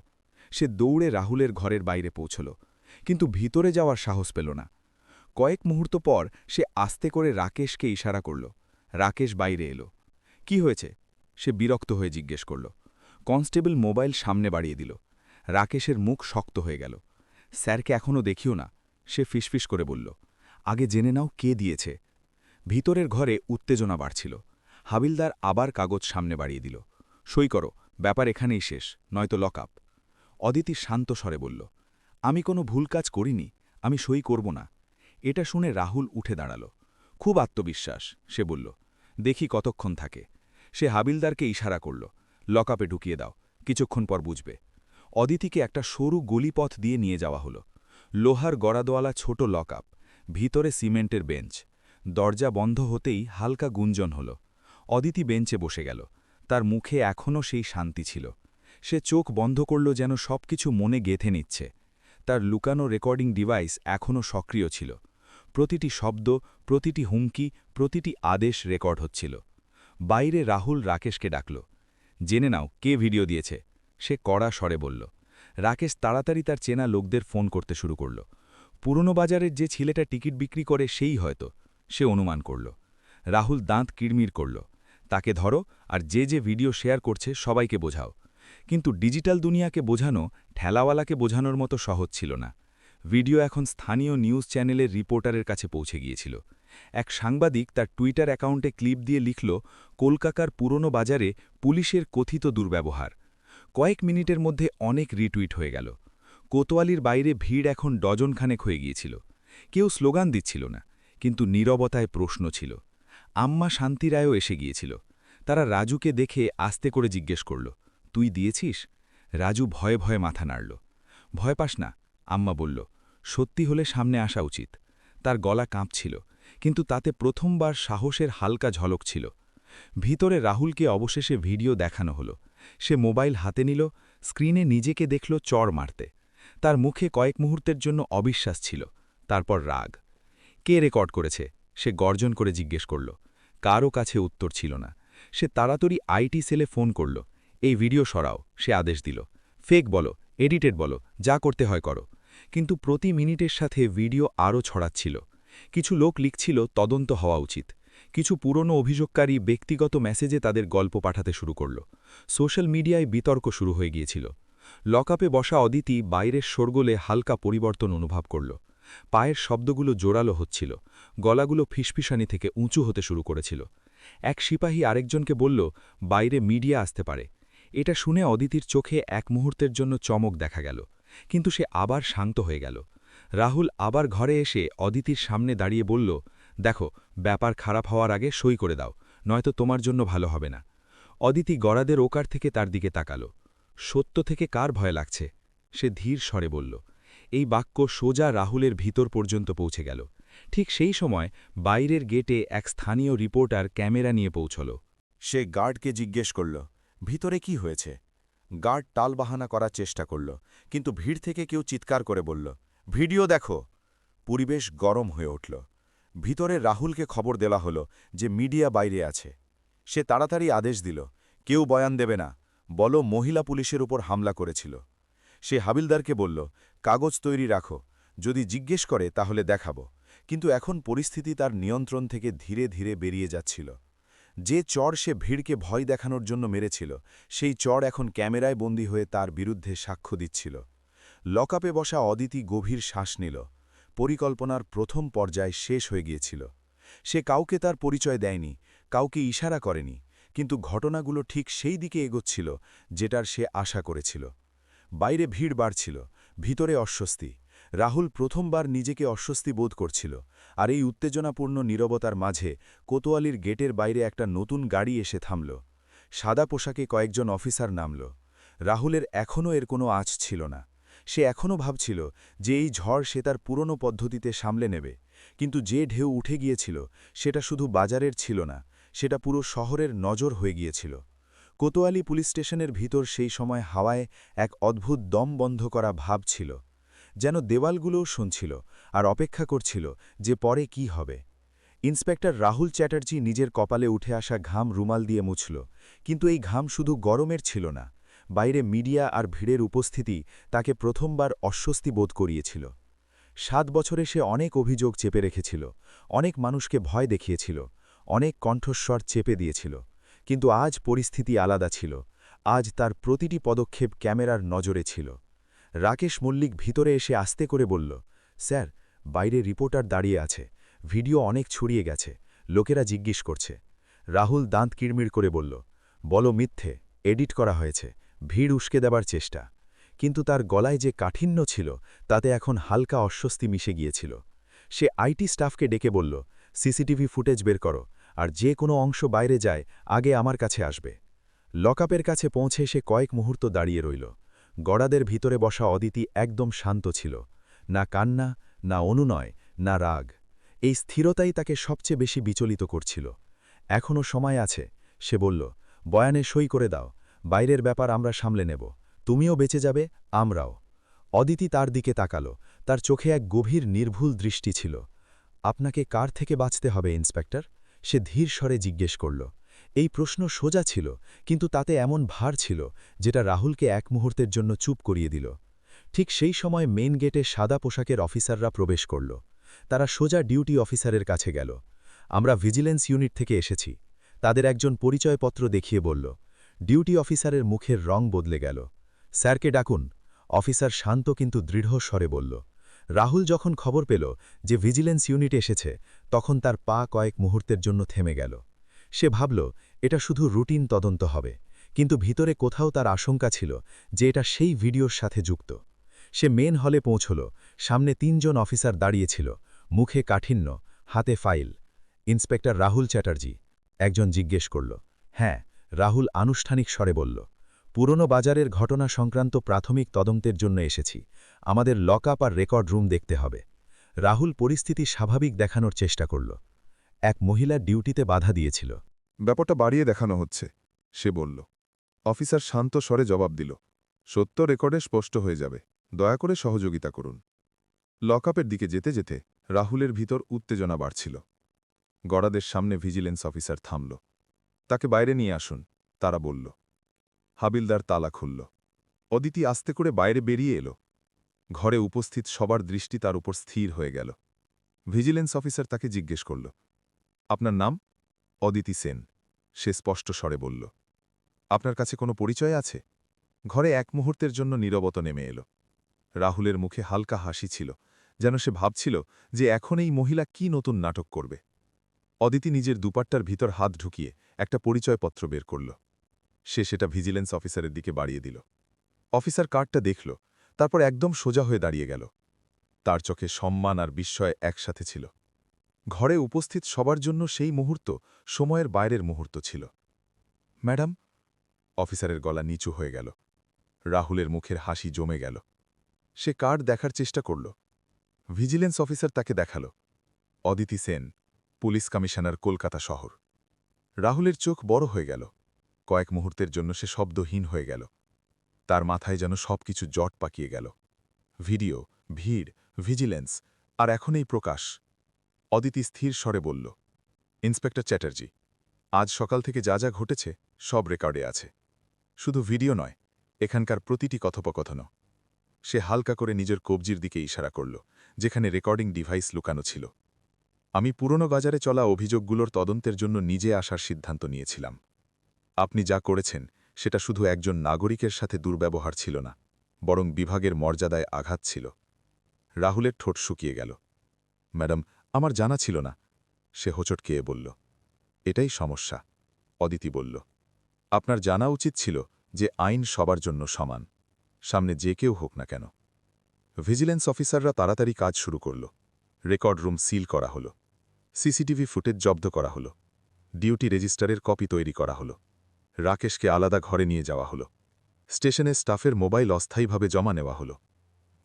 সে দৌড়ে রাহুলের ঘরের বাইরে পৌঁছল, কিন্তু ভিতরে যাওয়ার সাহস পেল না। কয়েক মুহূর্ত পর সে আস্তে করে রাকেশকে ইশারা করল। রাকেশ বাইরে এলো। কি হয়েছে? সে বিরক্ত হয়ে জিজ্ঞেস করল। কনস্টেবল মোবাইল সামনে বাড়িয়ে দিল। রাকেশের মুখ শক্ত হয়ে গেল। স্যারকে এখনও দেখিও না, সে ফিসফিস করে বলল। আগে জেনে নাও কে দিয়েছে। ভিতরের ঘরে উত্তেজনা বাড়ছিল। হাবিলদার আবার কাগজ সামনে বাড়িয়ে দিল। সই করো, ব্যাপার এখানেই শেষ, নয়তো লক আপ। অদিতি শান্ত স্বরে বলল, আমি কোনো ভুল কাজ করিনি, আমি সই করব না। এটা শুনে রাহুল উঠে দাঁড়াল। খুব আত্মবিশ্বাস, সে বলল, দেখি কতক্ষণ থাকে। সে হাবিলদারকে ইশারা করল, লকআপে ঢুকিয়ে দাও, কিছুক্ষণ পর বুঝবে। অদিতিকে একটা সরু গলিপথ দিয়ে নিয়ে যাওয়া হলো। লোহার গড়াদোয়ালা ছোট লকআপ, ভিতরে সিমেন্টের বেঞ্চ। দরজা বন্ধ হতেই হালকা গুঞ্জন হল। অদিতি বেঞ্চে বসে গেল। তার মুখে এখনও সেই শান্তি ছিল। সে চোখ বন্ধ করল যেন সবকিছু মনে গেঁথে নিচ্ছে। তার লুকানো রেকর্ডিং ডিভাইস এখনও সক্রিয় ছিল। প্রতিটি শব্দ, প্রতিটি হুমকি, প্রতিটি আদেশ রেকর্ড হচ্ছিল। বাইরে রাহুল রাকেশকে ডাকল। জেনে নাও কে ভিডিও দিয়েছে, সে কড়া স্বরে বলল। রাকেশ তাড়াতাড়ি তার চেনা লোকদের ফোন করতে শুরু করল। পুরনো বাজারের যে ছেলেটা টিকিট বিক্রি করে সেই হয়তো, সে অনুমান করল। রাহুল দাঁত কিড়মির করল। তাকে ধরো আর যে যে ভিডিও শেয়ার করছে সবাইকে বোঝাও। কিন্তু ডিজিটাল দুনিয়াকে বোঝানো ঠেলাওয়ালাকে বোঝানোর মতো সহজ ছিল না। ভিডিও এখন স্থানীয় নিউজ চ্যানেলের রিপোর্টারের কাছে পৌঁছে গিয়েছিল। এক সাংবাদিক তার টুইটার অ্যাকাউন্টে ক্লিপ দিয়ে লিখল, কলকাতার পুরনো বাজারে পুলিশের কথিত দুর্ব্যবহার। কয়েক মিনিটের মধ্যে অনেক রিটুইট হয়ে গেল। কোতোয়ালির বাইরে ভিড় এখন ডজনখানেক হয়ে গিয়েছিল। কেউ স্লোগান দিচ্ছিল না, কিন্তু নীরবতায় প্রশ্ন ছিল। আম্মা শান্তি রায়ও এসে গিয়েছিল। তারা রাজুকে দেখে আস্তে করে জিজ্ঞেস করল, তুই দিয়েছিস? রাজু ভয়ে ভয়ে মাথা নাড়ল। ভয় পাস না, আম্মা বলল, সত্যি হলে সামনে আসা উচিত। তার গলা কাঁপছিল, কিন্তু তাতে প্রথমবার সাহসের হালকা ঝলক ছিল। ভিতরে রাহুলকে অবশেষে ভিডিও দেখানো হলো। সে মোবাইল হাতে নিল, স্ক্রিনে নিজেকে দেখল চড় মারতে। তার মুখে কয়েক মুহূর্তের জন্য অবিশ্বাস ছিল, তারপর রাগ। কে রেকর্ড করেছে? সে গর্জন করে জিজ্ঞেস করল। কারও কাছে উত্তর ছিল না। সে তাড়াতাড়ি আইটি সেলে ফোন করল। এই ভিডিও সরাও, সে আদেশ দিল। ফেক বলো, এডিটেড বলো, যা করতে হয় করো। কিন্তু প্রতি মিনিটের সাথে ভিডিও আরও ছড়াচ্ছিল। কিছু লোক লিখছিল তদন্ত হওয়া উচিত। কিছু পুরনো অভিযোগকারী ব্যক্তিগত মেসেজে তাদের গল্প পাঠাতে শুরু করল। সোশ্যাল মিডিয়ায় বিতর্ক শুরু হয়ে গিয়েছিল। লকআপে বসা অদিতি বাইরের শোরগোলে হালকা পরিবর্তন অনুভব করল। পায়ের শব্দগুলো জোরালো হচ্ছিল, গলাগুলো ফিসফিসানি থেকে উঁচু হতে শুরু করেছিল। এক সিপাহী আরেকজনকে বলল, বাইরে মিডিয়া আসতে পারে। এটা শুনে অদিতির চোখে এক মুহূর্তের জন্য চমক দেখা গেল, কিন্তু সে আবার শান্ত হয়ে গেল। রাহুল আবার ঘরে এসে অদিতির সামনে দাঁড়িয়ে বলল, দেখো, ব্যাপার খারাপ হওয়ার আগে সই করে দাও, নয়তো তোমার জন্য ভালো হবে না। অদিতি গড়াদের ওকার থেকে তার দিকে তাকাল। সত্য থেকে কার ভয় লাগছে? সে ধীর স্বরে বলল। এই বাক্য সোজা রাহুলের ভিতর পর্যন্ত পৌঁছে গেল। ঠিক সেই সময় বাইরের গেটে এক স্থানীয় রিপোর্টার ক্যামেরা নিয়ে পৌঁছল। সে গার্ডকে জিজ্ঞেস করল, ভিতরে কি হয়েছে? গার্ড টালবাহানা করার চেষ্টা করল, কিন্তু ভিড় থেকে কেউ চিৎকার করে বলল, ভিডিও দেখো। পরিবেশ গরম হয়ে উঠল। ভিতরে রাহুলকে খবর দেওয়া হলো যে মিডিয়া বাইরে আছে। সে তাড়াতাড়ি আদেশ দিল, কেউ বয়ান দেবে না, বলো মহিলা পুলিশের উপর হামলা করেছিল। সে হাবিলদারকে বলল, কাগজ তৈরি রাখো, যদি জিজ্ঞেস করে তাহলে দেখাবো। কিন্তু এখন পরিস্থিতি তার নিয়ন্ত্রণ থেকে ধীরে ধীরে বেরিয়ে যাচ্ছিল। যে চড় সে ভিড়কে ভয় দেখানোর জন্য মেরেছিল, সেই চড় এখন ক্যামেরায় বন্দী হয়ে তার বিরুদ্ধে সাক্ষ্য দিচ্ছিল। লকআপে বসা অদিতি গভীর শ্বাস নিল। পরিকল্পনার প্রথম পর্যায় শেষ হয়ে গিয়েছিল। সে কাউকে তার পরিচয় দেয়নি, কাউকে ইশারা করেনি, কিন্তু ঘটনাগুলো ঠিক সেই দিকে এগোচ্ছিল যেটার সে আশা করেছিল। বাইরে ভিড় বাড়ছিল, ভিতরে অস্বস্তি। রাহুল প্রথমবার নিজেকে অস্বস্তি বোধ করছিল, আর এই উত্তেজনাপূর্ণ নীরবতার মাঝে কোতোয়ালির গেটের বাইরে একটা নতুন গাড়ি এসে থামল। সাদা পোশাকে কয়েকজন অফিসার নামল। রাহুলের এখনও এর কোনো আঁচ ছিল না। সে এখনও ভাবছিল যে এই ঝড় সে তার পুরনো পদ্ধতিতে সামলে নেবে, কিন্তু যে ঢেউ উঠে গিয়েছিল সেটা শুধু বাজারের ছিল না, সেটা পুরো শহরের নজর হয়ে গিয়েছিল। কোতোয়ালি পুলিশ স্টেশনের ভিতর সেই সময় হাওয়ায় এক অদ্ভুত দম বন্ধ করা ভাব ছিল, যেন দেওয়ালগুলোও শুনছিল আর অপেক্ষা করছিল যে পরে কি হবে। ইন্সপেক্টর রাহুল চ্যাটার্জি নিজের কপালে উঠে আসা ঘাম রুমাল দিয়ে মুছল, কিন্তু এই ঘাম শুধু গরমের ছিল না। বাইরে মিডিয়া আর ভিড়ের উপস্থিতি তাকে প্রথমবার অস্বস্তি বোধ করিয়েছিল। 7 বছরে সে অনেক অভিযোগ চেপে রেখেছিল, অনেক মানুষকে ভয় দেখিয়েছিল, অনেক কণ্ঠস্বর চেপে দিয়েছিল, কিন্তু আজ পরিস্থিতি আলাদা ছিল। আজ তার প্রতিটি পদক্ষেপ ক্যামেরার নজরে ছিল। রাকেশ মল্লিক ভিতরে এসে আস্তে করে বলল, স্যার, বাইরে রিপোর্টার দাঁড়িয়ে আছে, ভিডিও অনেক ছড়িয়ে গেছে, লোকেরা জিজ্ঞেস করছে। রাহুল দাঁত কিড়মিড় করে বলল, বলো মিথ্যে, এডিট করা হয়েছে, ভিড় উস্কে দেবার চেষ্টা। কিন্তু তার গলায় যে কাঠিন্য ছিল তাতে এখন হালকা অস্বস্তি মিশে গিয়েছিল। সে আইটি স্টাফকে ডেকে বলল, সিসিটিভি ফুটেজ বের করো, আর যে কোনো অংশ বাইরে যায় আগে আমার কাছে আসবে। লকআপের কাছে পৌঁছে সে কয়েক মুহূর্ত দাঁড়িয়ে রইল। গড়াদের ভিতরে বসা অদিতি একদম শান্ত ছিল, না কান্না, না অনুনয়, না রাগ। এই স্থিরতাই তাকে সবচেয়ে বেশি বিচলিত করছিল। এখনও সময় আছে, সে বলল, বয়ানে সই করে দাও, বাইরের ব্যাপার আমরা সামলে নেব, তুমিও বেঁচে যাবে, আমরাও। অদিতি তার দিকে তাকালো, তার চোখে এক গভীর নির্ভুল দৃষ্টি ছিল। আপনাকে কার থেকে বাঁচতে হবে ইন্সপেক্টর? সে ধীর স্বরে জিজ্ঞেস করল। এই প্রশ্ন সোজা ছিল, কিন্তু তাতে এমন ভার ছিল যেটা রাহুলকে এক মুহূর্তের জন্য চুপ করিয়ে দিল। ঠিক সেই সময় মেইন গেটে সাদা পোশাকের অফিসাররা প্রবেশ করল। তারা সোজা ডিউটি অফিসারের কাছে গেল। আমরা ভিজিলেন্স ইউনিট থেকে এসেছি। তাদের একজন পরিচয়পত্র দেখিয়ে বলল। ডিউটি অফিসারের মুখের রং বদলে গেল। স্যারকে ডাকুন, অফিসার শান্ত কিন্তু দৃঢ় স্বরে বলল। রাহুল যখন খবর পেল যে ভিজিলেন্স ইউনিট এসেছে, তখন তার পা কয়েক মুহূর্তের জন্য থেমে গেল। সে ভাবল এটা শুধু রুটিন তদন্ত হবে, কিন্তু ভিতরে কোথাও তার আশঙ্কা ছিল যে এটা সেই ভিডিওর সাথে যুক্ত। সে মেন হলে পৌঁছল। সামনে 3 জন অফিসার দাঁড়িয়েছিল, মুখে কাঠিন্য, হাতে ফাইল। ইন্সপেক্টর রাহুল চ্যাটার্জি, একজন জিজ্ঞেস করল। হ্যাঁ, রাহুল আনুষ্ঠানিক স্বরে বলল। পুরনো বাজারের ঘটনা সংক্রান্ত প্রাথমিক তদন্তের জন্য এসেছি, আমাদের লকআপ আর রেকর্ড রুম দেখতে হবে। রাহুল পরিস্থিতি স্বাভাবিক দেখানোর চেষ্টা করল। এক মহিলা ডিউটিতে বাধা দিয়েছিল। ব্যাপারটা বাড়িয়ে দেখানো হচ্ছে, সে বলল। অফিসার শান্ত স্বরে জবাব দিল, সত্য রেকর্ডে স্পষ্ট হয়ে যাবে, দয়া করে সহযোগিতা করুন। লকআপের দিকে যেতে যেতে রাহুলের ভিতর উত্তেজনা বাড়ছিল। গড়াদের সামনে ভিজিলেন্স অফিসার থামল। তাকে বাইরে নিয়ে আসুন, তারা বলল। হাবিলদার তালা খুলল। অদিতি আস্তে করে বাইরে বেরিয়ে এলো। ঘরে উপস্থিত সবার দৃষ্টি তার উপর স্থির হয়ে গেল। ভিজিলেন্স অফিসার তাকে জিজ্ঞেস করল, আপনার নাম? অদিতি সেন, সে স্পষ্ট স্বরে বলল। আপনার কাছে কোনো পরিচয় আছে? ঘরে এক মুহূর্তের জন্য নীরবতা নেমে এলো। রাহুলের মুখে হালকা হাসি ছিল, যেন সে ভাবছিল যে এখন এই মহিলা কি নতুন নাটক করবে। অদিতি নিজের দুপাট্টার ভিতর হাত ঢুকিয়ে একটা পরিচয়পত্র বের করল। সে সেটা ভিজিলেন্স অফিসারের দিকে বাড়িয়ে দিল। অফিসার কার্ডটা দেখল, তারপর একদম সোজা হয়ে দাঁড়িয়ে গেল। তার চোখে সম্মান আর বিস্ময় একসাথে ছিল। ঘরে উপস্থিত সবার জন্য সেই মুহূর্ত সময়ের বাইরের মুহূর্ত ছিল। ম্যাডাম, অফিসারের গলা নিচু হয়ে গেল। রাহুলের মুখের হাসি জমে গেল। সে কার্ড দেখার চেষ্টা করল। ভিজিলেন্স অফিসার তাকে দেখাল, অদিতি সেন, পুলিশ কমিশনার, কলকাতা শহর। রাহুলের চোখ বড় হয়ে গেল। কয়েক মুহূর্তের জন্য সে শব্দহীন হয়ে গেল। তার মাথায় যেন সবকিছু জট পাকিয়ে গেল। ভিডিও, ভিড়, ভিজিলেন্স, আর এখন এই প্রকাশ। অদিতি স্থির স্বরে বলল, ইন্সপেক্টর চ্যাটার্জি, আজ সকাল থেকে যা যা ঘটেছে সব রেকর্ডে আছে। শুধু ভিডিও নয়, এখানকার প্রতিটি কথোপকথন। সে হালকা করে নিজের কবজির দিকে ইশারা করল, যেখানে রেকর্ডিং ডিভাইস লুকানো ছিল। আমি পুরনো বাজারে চলা অভিযোগগুলোর তদন্তের জন্য নিজে আসার সিদ্ধান্ত নিয়েছিলাম। আপনি যা করেছেন সেটা শুধু একজন নাগরিকের সাথে দুর্ব্যবহার ছিল না, বরং বিভাগের মর্যাদায় আঘাত ছিল। রাহুলের ঠোঁট শুকিয়ে গেল। ম্যাডাম, আমার জানা ছিল না, সে হোঁচট খেয়ে বলল। এটাই সমস্যা, অদিতি বলল। আপনার জানা উচিত ছিল যে আইন সবার জন্য সমান, সামনে যে কেউ হোক না কেন। ভিজিলেন্স অফিসাররা তাড়াতাড়ি কাজ শুরু করল। রেকর্ড রুম সিল করা হলো, সিসিটিভি ফুটেজ জব্দ করা হলো, ডিউটি রেজিস্টারের কপি তৈরি করা হলো, রাকেশকে আলাদা ঘরে নিয়ে যাওয়া হলো, স্টেশনে স্টাফের মোবাইল অস্থায়ীভাবে জমা নেওয়া হলো।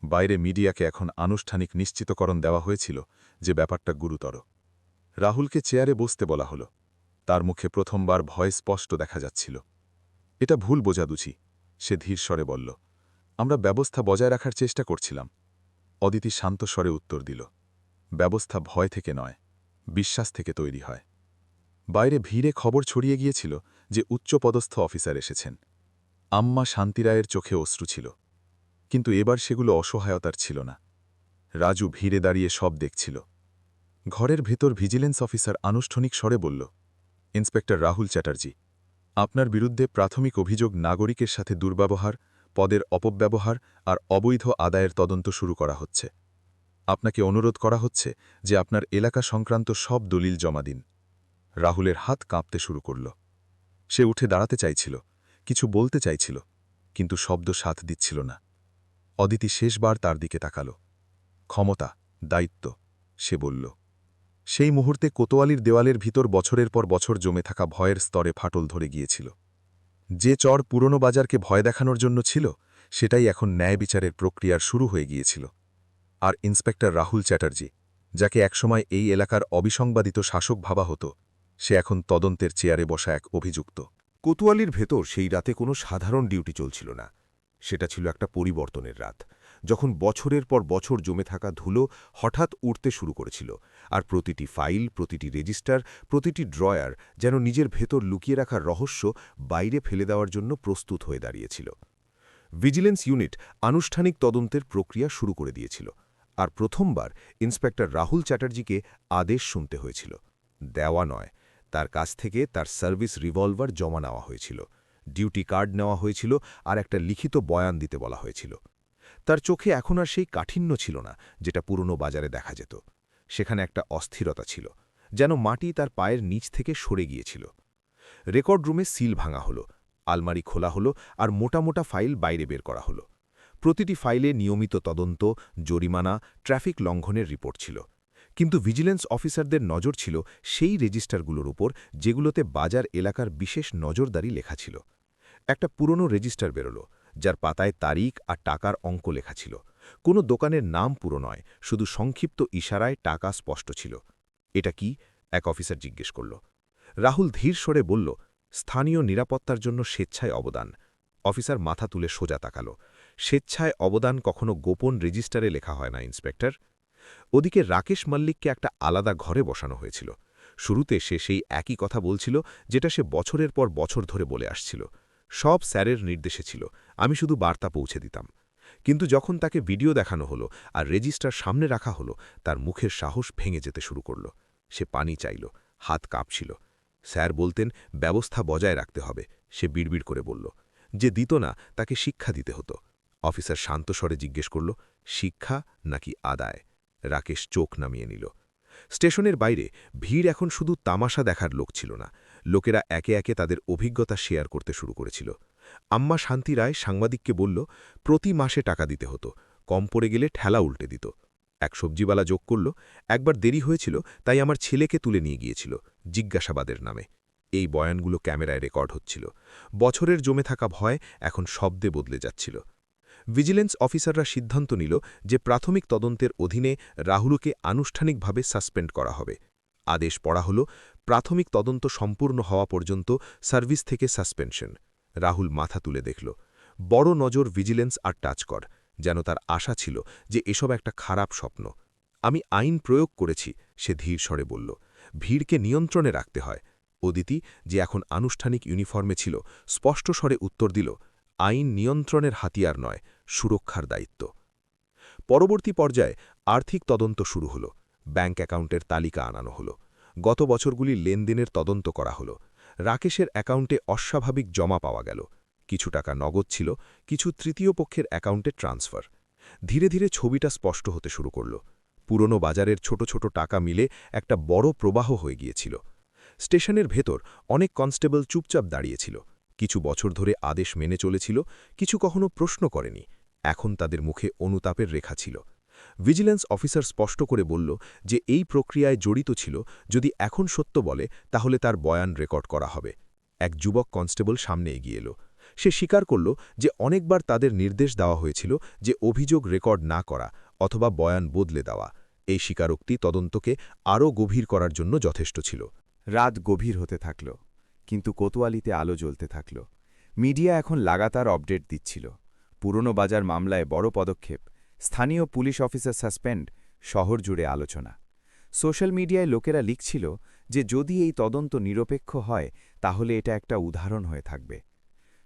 বাইরে মিডিয়াকে এখন আনুষ্ঠানিক নিশ্চিতকরণ দেওয়া হয়েছিল যে ব্যাপারটা গুরুতর। রাহুলকে চেয়ারে বসতে বলা হলো। তার মুখে প্রথমবার ভয় স্পষ্ট দেখা যাচ্ছিল। এটা ভুল বোঝাবুঝি, সে ধীর স্বরে বলল। আমরা ব্যবস্থা বজায় রাখার চেষ্টা করছিলাম। অদিতি শান্ত স্বরে উত্তর দিল। ব্যবস্থা ভয় থেকে নয়, বিশ্বাস থেকে তৈরি হয়। বাইরে ভিড়ে খবর ছড়িয়ে গিয়েছিল যে উচ্চপদস্থ অফিসার এসেছেন। আম্মা শান্তি রায়ের চোখে অশ্রু ছিল, কিন্তু এবার সেগুলো অসহায়তার ছিল না। রাজু ভিড়ে দাঁড়িয়ে সব দেখছিল। ঘরের ভেতর ভিজিলেন্স অফিসার আনুষ্ঠানিক স্বরে বলল, ইন্সপেক্টর রাহুল চ্যাটার্জি, আপনার বিরুদ্ধে প্রাথমিক অভিযোগ নাগরিকের সাথে দুর্ব্যবহার, পদের অপব্যবহার আর অবৈধ আদায়ের তদন্ত শুরু করা হচ্ছে। আপনাকে অনুরোধ করা হচ্ছে যে আপনার এলাকা সংক্রান্ত সব দলিল জমা দিন। রাহুলের হাত কাঁপতে শুরু করল। সে উঠে দাঁড়াতে চাইছিল, কিছু বলতে চাইছিল, কিন্তু শব্দ সাথ দিচ্ছিল না। অদিতি শেষবার তার দিকে তাকাল। ক্ষমতা, দায়িত্ব, সে বলল। সেই মুহূর্তে কোতোয়ালির দেওয়ালের ভিতর বছরের পর বছর জমে থাকা ভয়ের স্তরে ফাটল ধরে গিয়েছিল। যে চর পুরনো বাজারকে ভয় দেখানোর জন্য ছিল, সেটাই এখন ন্যায় বিচারের প্রক্রিয়ার শুরু হয়ে গিয়েছিল। আর ইন্সপেক্টর রাহুল চ্যাটার্জি, যাকে একসময় এই এলাকার অবিসংবাদিত শাসক ভাবা হতো, সে এখন তদন্তের চেয়ারে বসা এক অভিযুক্ত। কোতোয়ালির ভেতর সেই রাতে কোনো সাধারণ ডিউটি চলছিল না। সেটা ছিল একটা পরিবর্তনের রাত, যখন বছরের পর বছর জমে থাকা ধুলো হঠাৎ উঠতে শুরু করেছিল, আর প্রতিটি ফাইল, প্রতিটি রেজিস্টার, প্রতিটি ড্রয়ার যেন নিজের ভেতর লুকিয়ে রাখার রহস্য বাইরে ফেলে দেওয়ার জন্য প্রস্তুত হয়ে দাঁড়িয়েছিল। ভিজিলেন্স ইউনিট আনুষ্ঠানিক তদন্তের প্রক্রিয়া শুরু করে দিয়েছিল, আর প্রথমবার ইন্সপেক্টর রাহুল চ্যাটার্জিকে আদেশ শুনতে হয়েছিল। দেওয়া নয়, তার কাছ থেকে তার সার্ভিস রিভলভার জমা নেওয়া হয়েছিল, ডিউটি কার্ড নেওয়া হয়েছিল, আর একটা লিখিত বয়ান দিতে বলা হয়েছিল। তার চোখে এখন আর সেই কাঠিন্য ছিল না যেটা পুরনো বাজারে দেখা যেত। সেখানে একটা অস্থিরতা ছিল, যেন মাটি তার পায়ের নিচ থেকে সরে গিয়েছিল। রেকর্ড রুমে সিল ভাঙা হলো, আলমারি খোলা হলো, আর মোটা মোটা ফাইল বাইরে বের করা হলো। প্রতিটি ফাইলে নিয়মিত তদন্ত, জরিমানা, ট্রাফিক লঙ্ঘনের রিপোর্ট ছিল। কিন্তু ভিজিলেন্স অফিসারদের নজর ছিল সেই রেজিস্টারগুলোর উপর যেগুলোতে বাজার এলাকার বিশেষ নজরদারি লেখা ছিল। একটা পুরনো রেজিস্টার বেরোল, যার পাতায় তারিখ আর টাকার অঙ্ক লেখা ছিল। কোনো দোকানের নাম পুরো নয়, শুধু সংক্ষিপ্ত ইশারায় টাকা স্পষ্ট ছিল। এটা কি? এক অফিসার জিজ্ঞেস করল। রাহুল ধীর স্বরে বলল, স্থানীয় নিরাপত্তার জন্য স্বেচ্ছায় অবদান। অফিসার মাথা তুলে সোজা তাকাল। স্বেচ্ছায় অবদান কখনো গোপন রেজিস্টারে লেখা হয় না, ইন্সপেক্টর। ওদিকে রাকেশ মল্লিককে একটা আলাদা ঘরে বসানো হয়েছিল। শুরুতে সে সেই একই কথা বলছিল যেটা সে বছরের পর বছর ধরে বলে আসছিল। সব স্যারের নির্দেশে ছিল, আমি শুধু বার্তা পৌঁছে দিতাম। কিন্তু যখন তাকে ভিডিও দেখানো হলো আর রেজিস্টার সামনে রাখা হলো, তার মুখের সাহস ভেঙে যেতে শুরু করল। সে পানি চাইল, হাত কাঁপছিল। স্যার বলতেন ব্যবস্থা বজায় রাখতে হবে, সে বিড়বিড় করে বলল। যে দিত না তাকে শিক্ষা দিতে হতো। অফিসার শান্ত স্বরে জিজ্ঞেস করল, শিক্ষা নাকি আদায়? রাকেশ চোখ নামিয়ে নিল। স্টেশনের বাইরে ভিড় এখন শুধু তামাশা দেখার লোক ছিল না, লোকেরা একে একে তাদের অভিজ্ঞতা শেয়ার করতে শুরু করেছিল। আম্মা শান্তি রায় সাংবাদিককে বলল, প্রতি মাসে টাকা দিতে হতো, কম পড়ে গেলে ঠেলা উল্টে দিত। এক সবজিওয়ালা যোগ করল, একবার দেরি হয়েছিল তাই আমার ছেলেকে তুলে নিয়ে গিয়েছিল, জিজ্ঞাসাবাদের নামে। এই বয়ানগুলো ক্যামেরায় রেকর্ড হচ্ছিল। বছরের জমে থাকা ভয় এখন শব্দে বদলে যাচ্ছিল। ভিজিলেন্স অফিসাররা সিদ্ধান্ত নিল যে প্রাথমিক তদন্তের অধীনে রাহুলকে আনুষ্ঠানিকভাবে সাসপেন্ড করা হবে। আদেশ পড়া হল, প্রাথমিক তদন্ত সম্পূর্ণ হওয়া পর্যন্ত সার্ভিস থেকে সাসপেনশন। রাহুল মাথা তুলে দেখল। বড় নজর ভিজিলেন্স আর টাচ কর, যেন তার আশা ছিল যে এসব একটা খারাপ স্বপ্ন। আমি আইন প্রয়োগ করেছি, সে ধীর স্বরে বলল। ভিড়কে নিয়ন্ত্রণে রাখতে হয়। অদিতি, যে এখন আনুষ্ঠানিক ইউনিফর্মে ছিল, স্পষ্ট স্বরে উত্তর দিল, আইন নিয়ন্ত্রণের হাতিয়ার নয়, সুরক্ষার দায়িত্ব। পরবর্তী পর্যায়ে আর্থিক তদন্ত শুরু হল। ব্যাংক অ্যাকাউন্টের তালিকা আনানো হল। গত বছরগুলির লেনদেনের তদন্ত করা হল। রাকেশের অ্যাকাউন্টে অস্বাভাবিক জমা পাওয়া গেল। কিছু টাকা নগদ ছিল, কিছু তৃতীয় পক্ষের অ্যাকাউন্টে ট্রান্সফার। ধীরে ধীরে ছবিটা স্পষ্ট হতে শুরু করল। পুরনো বাজারের ছোট ছোট টাকা মিলে একটা বড় প্রবাহ হয়ে গিয়েছিল। স্টেশনের ভেতর অনেক কনস্টেবল চুপচাপ দাঁড়িয়েছিল। কিছু বছর ধরে আদেশ মেনে চলেছিল, কিছু কখনো প্রশ্ন করেনি। এখন তাদের মুখে অনুতাপের রেখা ছিল। ভিজিল্যান্স অফিসার স্পষ্ট করে বলল যে এই প্রক্রিয়ায় জড়িত ছিল, যদি এখন সত্য বলে তাহলে তার বয়ান রেকর্ড করা হবে। এক যুবক কনস্টেবল সামনে এগিয়ে এলো। সে স্বীকার করল যে অনেকবার তাদের নির্দেশ দেওয়া হয়েছিল যে অভিযোগ রেকর্ড না করা অথবা বয়ান বদলে দেওয়া। এই স্বীকারোক্তি তদন্তকে আরও গভীর করার জন্য যথেষ্ট ছিল। রাত গভীর হতে থাকল, কিন্তু কোতোয়ালিতে আলো জ্বলতে থাকল। মিডিয়া এখন লাগাতার আপডেট দিচ্ছিল। পুরনো বাজার মামলায় বড় পদক্ষেপ, স্থানীয় পুলিশ অফিসার সাসপেন্ড, শহর জুড়ে আলোচনা। সোশ্যাল মিডিয়ায় লোকেরা লিখছিল যে যদি এই তদন্ত নিরপেক্ষ হয় তাহলে এটা একটা উদাহরণ হয়ে থাকবে।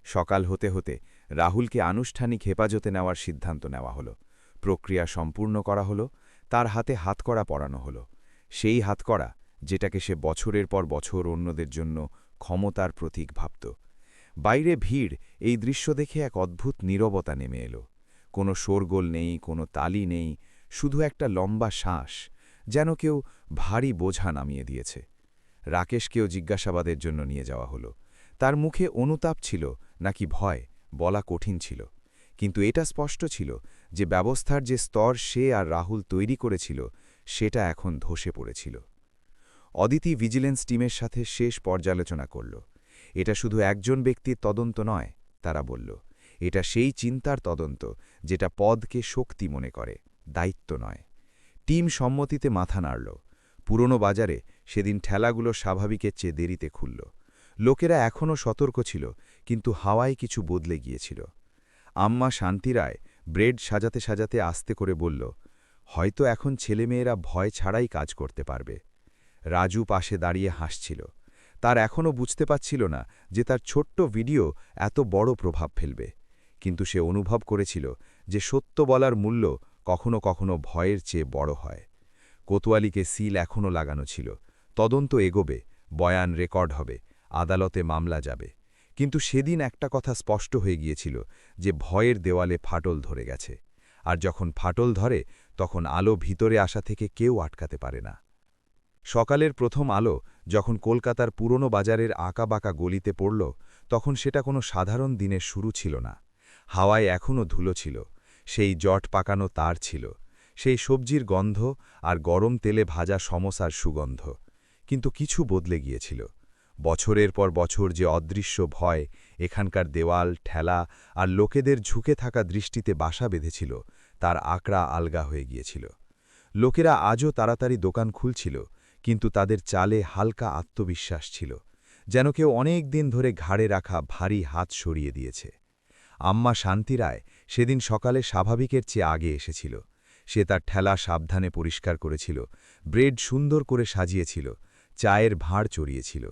সকাল হতে হতে রাহুলকে আনুষ্ঠানিক হেফাজতে নেওয়ার সিদ্ধান্ত নেওয়া হলো। প্রক্রিয়া সম্পূর্ণ করা হলো। তার হাতে হাতকড়া পরানো হলো, সেই হাতকড়া যেটাকে সে বছরের পর বছর অন্যদের জন্য ক্ষমতার প্রতীক ভাবত। বাইরে ভিড় এই দৃশ্য দেখে এক অদ্ভুত নীরবতা নেমে এলো। কোনো শোরগোল নেই, কোনো তালি নেই, শুধু একটা লম্বা শ্বাস, যেন কেউ ভারী বোঝা নামিয়ে দিয়েছে। রাকেশকেও জিজ্ঞাসাবাদের জন্য নিয়ে যাওয়া হলো। তার মুখে অনুতাপ ছিল নাকি ভয় বলা কঠিন ছিল, কিন্তু এটা স্পষ্ট ছিল যে ব্যবস্থার যে স্তর সে আর রাহুল তৈরি করেছিল সেটা এখন ধসে পড়েছিল। অদিতি ভিজিলেন্স টিমের সাথে শেষ পর্যালোচনা করল। এটা শুধু একজন ব্যক্তির তদন্ত নয়, তারা বলল, এটা সেই চিন্তার তদন্ত যেটা পদকে শক্তি মনে করে, দায়িত্ব নয়। টিম সম্মতিতে মাথা নাড়ল। পুরনো বাজারে সেদিন ঠেলাগুলো স্বাভাবিকের চেয়ে দেরিতে খুলল। লোকেরা এখনও সতর্ক ছিল, কিন্তু হাওয়ায় কিছু বদলে গিয়েছিল। আম্মা শান্তি রায় ব্রেড সাজাতে সাজাতে আস্তে করে বলল, হয়তো এখন ছেলেমেয়েরা ভয় ছাড়াই কাজ করতে পারবে। রাজু পাশে দাঁড়িয়ে হাসছিল। তার এখনও বুঝতে পারছিল না যে তার ছোট্ট ভিডিও এত বড় প্রভাব ফেলবে, কিন্তু সে অনুভব করেছিল যে সত্য বলার মূল্য কখনো কখনো ভয়ের চেয়ে বড় হয়। কোতোয়ালিকে সিল এখনও লাগানো ছিল। তদন্ত এগোবে, বয়ান রেকর্ড হবে, আদালতে মামলা যাবে। কিন্তু সেদিন একটা কথা স্পষ্ট হয়ে গিয়েছিল যে ভয়ের দেওয়ালে ফাটল ধরে গেছে, আর যখন ফাটল ধরে তখন আলো ভিতরে আসা থেকে কেউ আটকাতে পারে না। সকালের প্রথম আলো যখন কলকাতার পুরনো বাজারের আঁকাবাঁকা গলিতে পড়ল, তখন সেটা কোনো সাধারণ দিনের শুরু ছিল না। হাওয়ায় এখনও ধুলো ছিল, সেই জট পাকানো তার ছিল, সেই সবজির গন্ধ আর গরম তেলে ভাজা সমোসার সুগন্ধ। কিন্তু কিছু বদলে গিয়েছিল। বছরের পর বছর যে অদৃশ্য ভয় এখানকার দেওয়াল, ঠেলা আর লোকেদের ঝুঁকে থাকা দৃষ্টিতে বাসা বেঁধেছিল, তার আঁকড়া আলগা হয়ে গিয়েছিল। লোকেরা আজও তাড়াতাড়ি দোকান খুলছিল, কিন্তু তাদের চালে হালকা আত্মবিশ্বাস ছিল, যেন কেউ অনেক দিন ধরে ঘাড়ে রাখা ভারী হাত সরিয়ে দিয়েছে। আম্মা শান্তি রায় সেদিন সকালে স্বাভাবিকের চেয়ে আগে এসেছিল। সে তার ঠেলা সাবধানে পরিষ্কার করেছিল, ব্রেড সুন্দর করে সাজিয়েছিল, চায়ের ভাঁড় চড়িয়েছিল।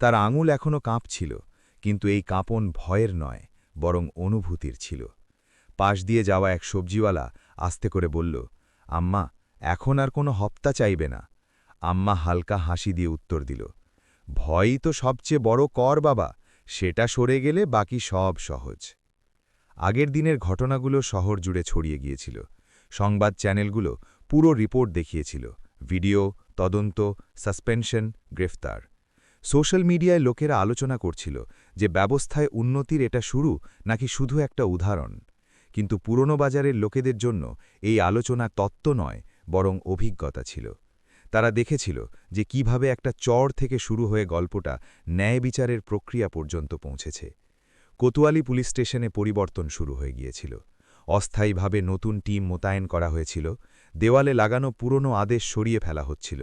তার আঙুল এখনও কাঁপছিল, কিন্তু এই কাঁপন ভয়ের নয়, বরং অনুভূতির ছিল। পাশ দিয়ে যাওয়া এক সবজিওয়ালা আস্তে করে বলল, আম্মা, এখন আর কোনো হপ্তা চাইবে না। আম্মা হালকা হাসি দিয়ে উত্তর দিল, ভয়ই তো সবচেয়ে বড় কর বাবা, সেটা সরে গেলে বাকি সব সহজ। আগের দিনের ঘটনাগুলো শহর জুড়ে ছড়িয়ে গিয়েছিল। সংবাদ চ্যানেলগুলো পুরো রিপোর্ট দেখিয়েছিল, ভিডিও, তদন্ত, সাসপেনশন, গ্রেফতার। সোশ্যাল মিডিয়ায় লোকেরা আলোচনা করছিল যে ব্যবস্থায় উন্নতির এটা শুরু নাকি শুধু একটা উদাহরণ। কিন্তু পুরনো বাজারের লোকেদের জন্য এই আলোচনা তত্ত্ব নয়, বরং অভিজ্ঞতা ছিল। তারা দেখেছিল যে কিভাবে একটা চর থেকে শুরু হয়ে গল্পটা ন্যায় বিচারের প্রক্রিয়া পর্যন্ত পৌঁছেছে। কোতোয়ালি পুলিশ স্টেশনে পরিবর্তন শুরু হয়ে গিয়েছিল। অস্থায়ীভাবে নতুন টিম মোতায়েন করা হয়েছিল, দেওয়ালে লাগানো পুরনো আদেশ সরিয়ে ফেলা হচ্ছিল,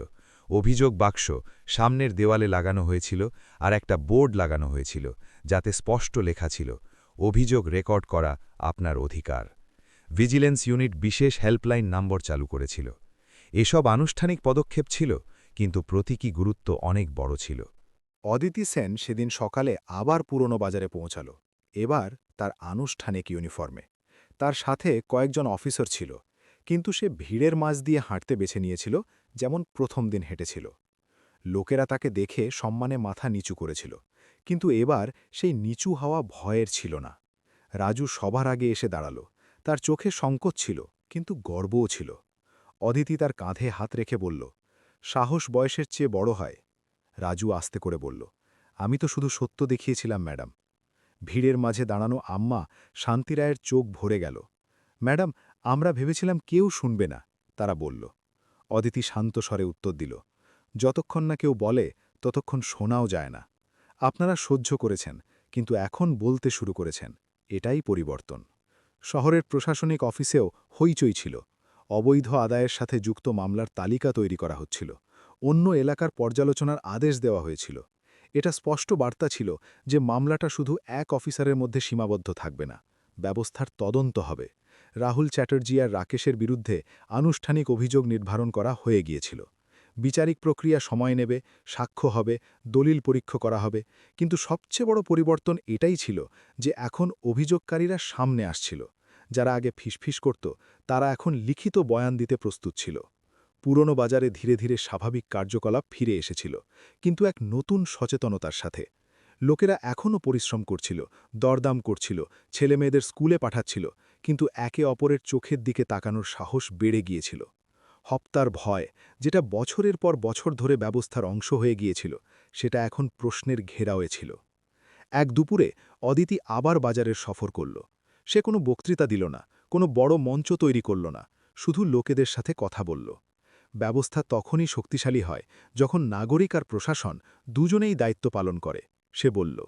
অভিযোগ বাক্স সামনের দেওয়ালে লাগানো হয়েছিল আর একটা বোর্ড লাগানো হয়েছিল যাতে স্পষ্ট লেখা ছিল, অভিযোগ রেকর্ড করা আপনার অধিকার। ভিজিলেন্স ইউনিট বিশেষ হেল্পলাইন নম্বর চালু করেছিল। এসব আনুষ্ঠানিক পদক্ষেপ ছিল, কিন্তু প্রতীকী গুরুত্ব অনেক বড় ছিল। অদিতি সেন সেদিন সকালে আবার পুরনো বাজারে পৌঁছাল, এবার তার আনুষ্ঠানিক ইউনিফর্মে। তার সাথে কয়েকজন অফিসার ছিল, কিন্তু সে ভিড়ের মাঝ দিয়ে হাঁটতে বেছে নিয়েছিল, যেমন প্রথম দিন হেঁটেছিল। লোকেরা তাকে দেখে সম্মানে মাথা নিচু করেছিল, কিন্তু এবার সেই নিচু হওয়া ভয়ের ছিল না। রাজু সবার আগে এসে দাঁড়াল। তার চোখে সংকোচ ছিল, কিন্তু গর্বও ছিল। অদিতি তার কাঁধে হাত রেখে বলল, সাহস বয়সের চেয়ে বড় হয়। রাজু আস্তে করে বলল, আমি তো শুধু সত্য দেখিয়েছিলাম ম্যাডাম। ভিড়ের মাঝে দাঁড়ানো আম্মা শান্তি রায়ের চোখ ভরে গেল। ম্যাডাম, আমরা ভেবেছিলাম কেউ শুনবে না, তারা বলল। অদিতি শান্ত স্বরে উত্তর দিল, যতক্ষণ না কেউ বলে ততক্ষণ শোনাও যায় না। আপনারা সহ্য করেছেন, কিন্তু এখন বলতে শুরু করেছেন, এটাই পরিবর্তন। শহরের প্রশাসনিক অফিসেও হইচই ছিল। অবৈধ আদায়ের সাথে যুক্ত মামলার তালিকা তৈরি করা হচ্ছিল। অন্য এলাকার পর্যালোচনার আদেশ দেওয়া হয়েছিল। এটা স্পষ্ট বার্তা ছিল যে মামলাটা শুধু এক অফিসারের মধ্যে সীমাবদ্ধ থাকবে না, ব্যবস্থার তদন্ত হবে। রাহুল চ্যাটার্জি আর রাকেশের বিরুদ্ধে আনুষ্ঠানিক অভিযোগ নির্ধারণ করা হয়ে গিয়েছিল। বিচারিক প্রক্রিয়া সময় নেবে, সাক্ষ্য হবে, দলিল পরীক্ষা করা হবে, কিন্তু সবচেয়ে বড় পরিবর্তন এটাই ছিল যে এখন অভিযোগকারীরা সামনে আসছিল। যারা আগে ফিসফিস করত, তারা এখন লিখিত বয়ান দিতে প্রস্তুত ছিল। পুরনো বাজারে ধীরে ধীরে স্বাভাবিক কার্যকলাপ ফিরে এসেছিল, কিন্তু এক নতুন সচেতনতার সাথে। লোকেরা এখনও পরিশ্রম করছিল, দরদাম করছিল, ছেলেমেয়েদের স্কুলে পাঠাচ্ছিল, কিন্তু একে অপরের চোখের দিকে তাকানোর সাহস বেড়ে গিয়েছিল। হপ্তার ভয়, যেটা বছরের পর বছর ধরে ব্যবস্থার অংশ হয়ে গিয়েছিল, সেটা এখন প্রশ্নের ঘেরাওয়ে ছিল। এক দুপুরে অদিতি আবার বাজারের সফর করল। সে কোনো বক্তৃতা দিল না, কোনো বড় মঞ্চ তৈরি করল না, শুধু লোকেদের সাথে কথা বলল। ব্যবস্থা তখনই শক্তিশালী হয় যখন নাগরিক আর প্রশাসন দুজনেই দায়িত্ব পালন করে। সে বলল,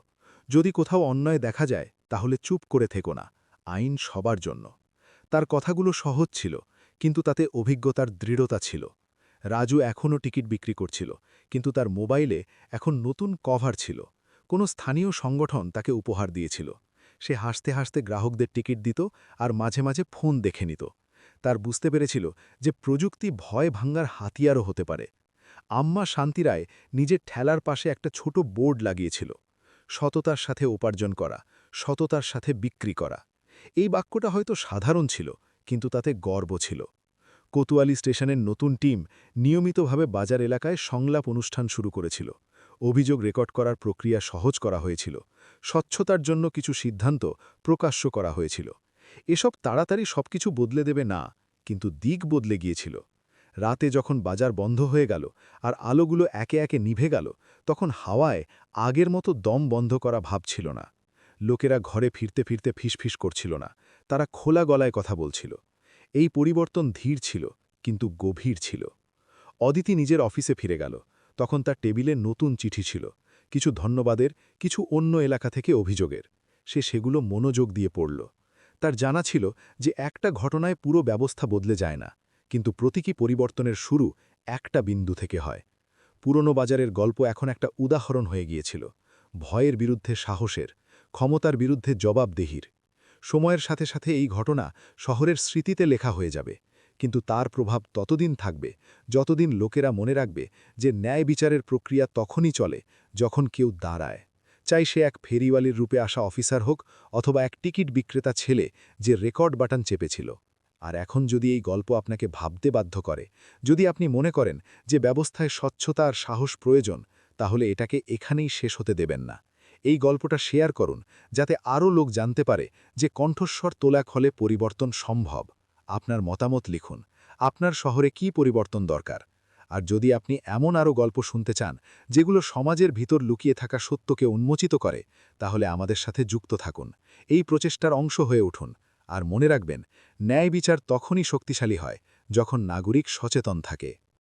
যদি কোথাও অন্যায় দেখা যায় তাহলে চুপ করে থেকো না, আইন সবার জন্য। তার কথাগুলো সহজ ছিল, কিন্তু তাতে অভিজ্ঞতার দৃঢ়তা ছিল। রাজু এখনও টিকিট বিক্রি করছিল, কিন্তু তার মোবাইলে এখন নতুন কভার ছিল। কোনো স্থানীয় সংগঠন তাকে উপহার দিয়েছিল। সে হাসতে হাসতে গ্রাহকদের টিকিট দিত আর মাঝে মাঝে ফোন দেখে নিত। তার বুঝতে পেরেছিল যে প্রযুক্তি ভয় ভাঙ্গার হাতিয়ারও হতে পারে। আম্মা শান্তি রায় নিজের ঠেলার পাশে একটা ছোট বোর্ড লাগিয়েছিল, সততার সাথে উপার্জন করা, সততার সাথে বিক্রি করা। এই বাক্যটা হয়তো সাধারণ ছিল, কিন্তু তাতে গর্ব ছিল। কোতোয়ালি স্টেশনের নতুন টিম নিয়মিতভাবে বাজার এলাকায় সংলাপ অনুষ্ঠান শুরু করেছিল। অভিযোগ রেকর্ড করার প্রক্রিয়া সহজ করা হয়েছিল। স্বচ্ছতার জন্য কিছু সিদ্ধান্ত প্রকাশ্য করা হয়েছিল। এসব তাড়াতাড়ি সবকিছু বদলে দেবে না, কিন্তু দিক বদলে গিয়েছিল। রাতে যখন বাজার বন্ধ হয়ে গেল আর আলোগুলো একে একে নিভে গেল, তখন হাওয়ায় আগের মতো দম বন্ধ করা ভাব ছিল না। লোকেরা ঘরে ফিরতে ফিরতে ফিসফিস করছিল না, তারা খোলা গলায় কথা বলছিল। এই পরিবর্তন ধীর ছিল, কিন্তু গভীর ছিল। অদিতি নিজের অফিসে ফিরে গেল। তখন তার টেবিলে নতুন চিঠি ছিল, কিছু ধন্যবাদের, কিছু অন্য এলাকা থেকে অভিযোগের। সে সেগুলো মনোযোগ দিয়ে পড়ল। তার জানা ছিল যে একটা ঘটনায় পুরো ব্যবস্থা বদলে যায় না, কিন্তু প্রতীকী পরিবর্তনের শুরু একটা বিন্দু থেকে হয়। পুরনো বাজারের গল্প এখন একটা উদাহরণ হয়ে গিয়েছিল, ভয়ের বিরুদ্ধে সাহসের, ক্ষমতার বিরুদ্ধে জবাবদেহির। সময়ের সাথে সাথে এই ঘটনা শহরের স্মৃতিতে লেখা হয়ে যাবে, কিন্তু তার প্রভাব ততদিন থাকবে যতদিন লোকেরা মনে রাখবে যে ন্যায় বিচারের প্রক্রিয়া তখনই চলে যখন কেউ দাঁড়ায়। চাই সে এক ফেরিওয়ালির রূপে আসা অফিসার হোক, অথবা এক টিকিট বিক্রেতা ছেলে যে রেকর্ড বাটন চেপেছিল। আর এখন যদি এই গল্প আপনাকে ভাবতে বাধ্য করে, যদি আপনি মনে করেন যে ব্যবস্থায় স্বচ্ছতা আর সাহস প্রয়োজন, তাহলে এটাকে এখানেই শেষ হতে দেবেন না। এই গল্পটা শেয়ার করুন, যাতে আরও লোক জানতে পারে যে কণ্ঠস্বর তোলা হলে পরিবর্তন সম্ভব। আপনার মতামত লিখুন, আপনার শহরে কি পরিবর্তন দরকার। আর যদি আপনি এমন আরও গল্প শুনতে চান যেগুলো সমাজের ভিতর লুকিয়ে থাকা সত্যকে উন্মোচিত করে, তাহলে আমাদের সাথে যুক্ত থাকুন, এই প্রচেষ্টার অংশ হয়ে উঠুন। আর মনে রাখবেন, ন্যায় বিচার তখনই শক্তিশালী হয় যখন নাগরিক সচেতন থাকে।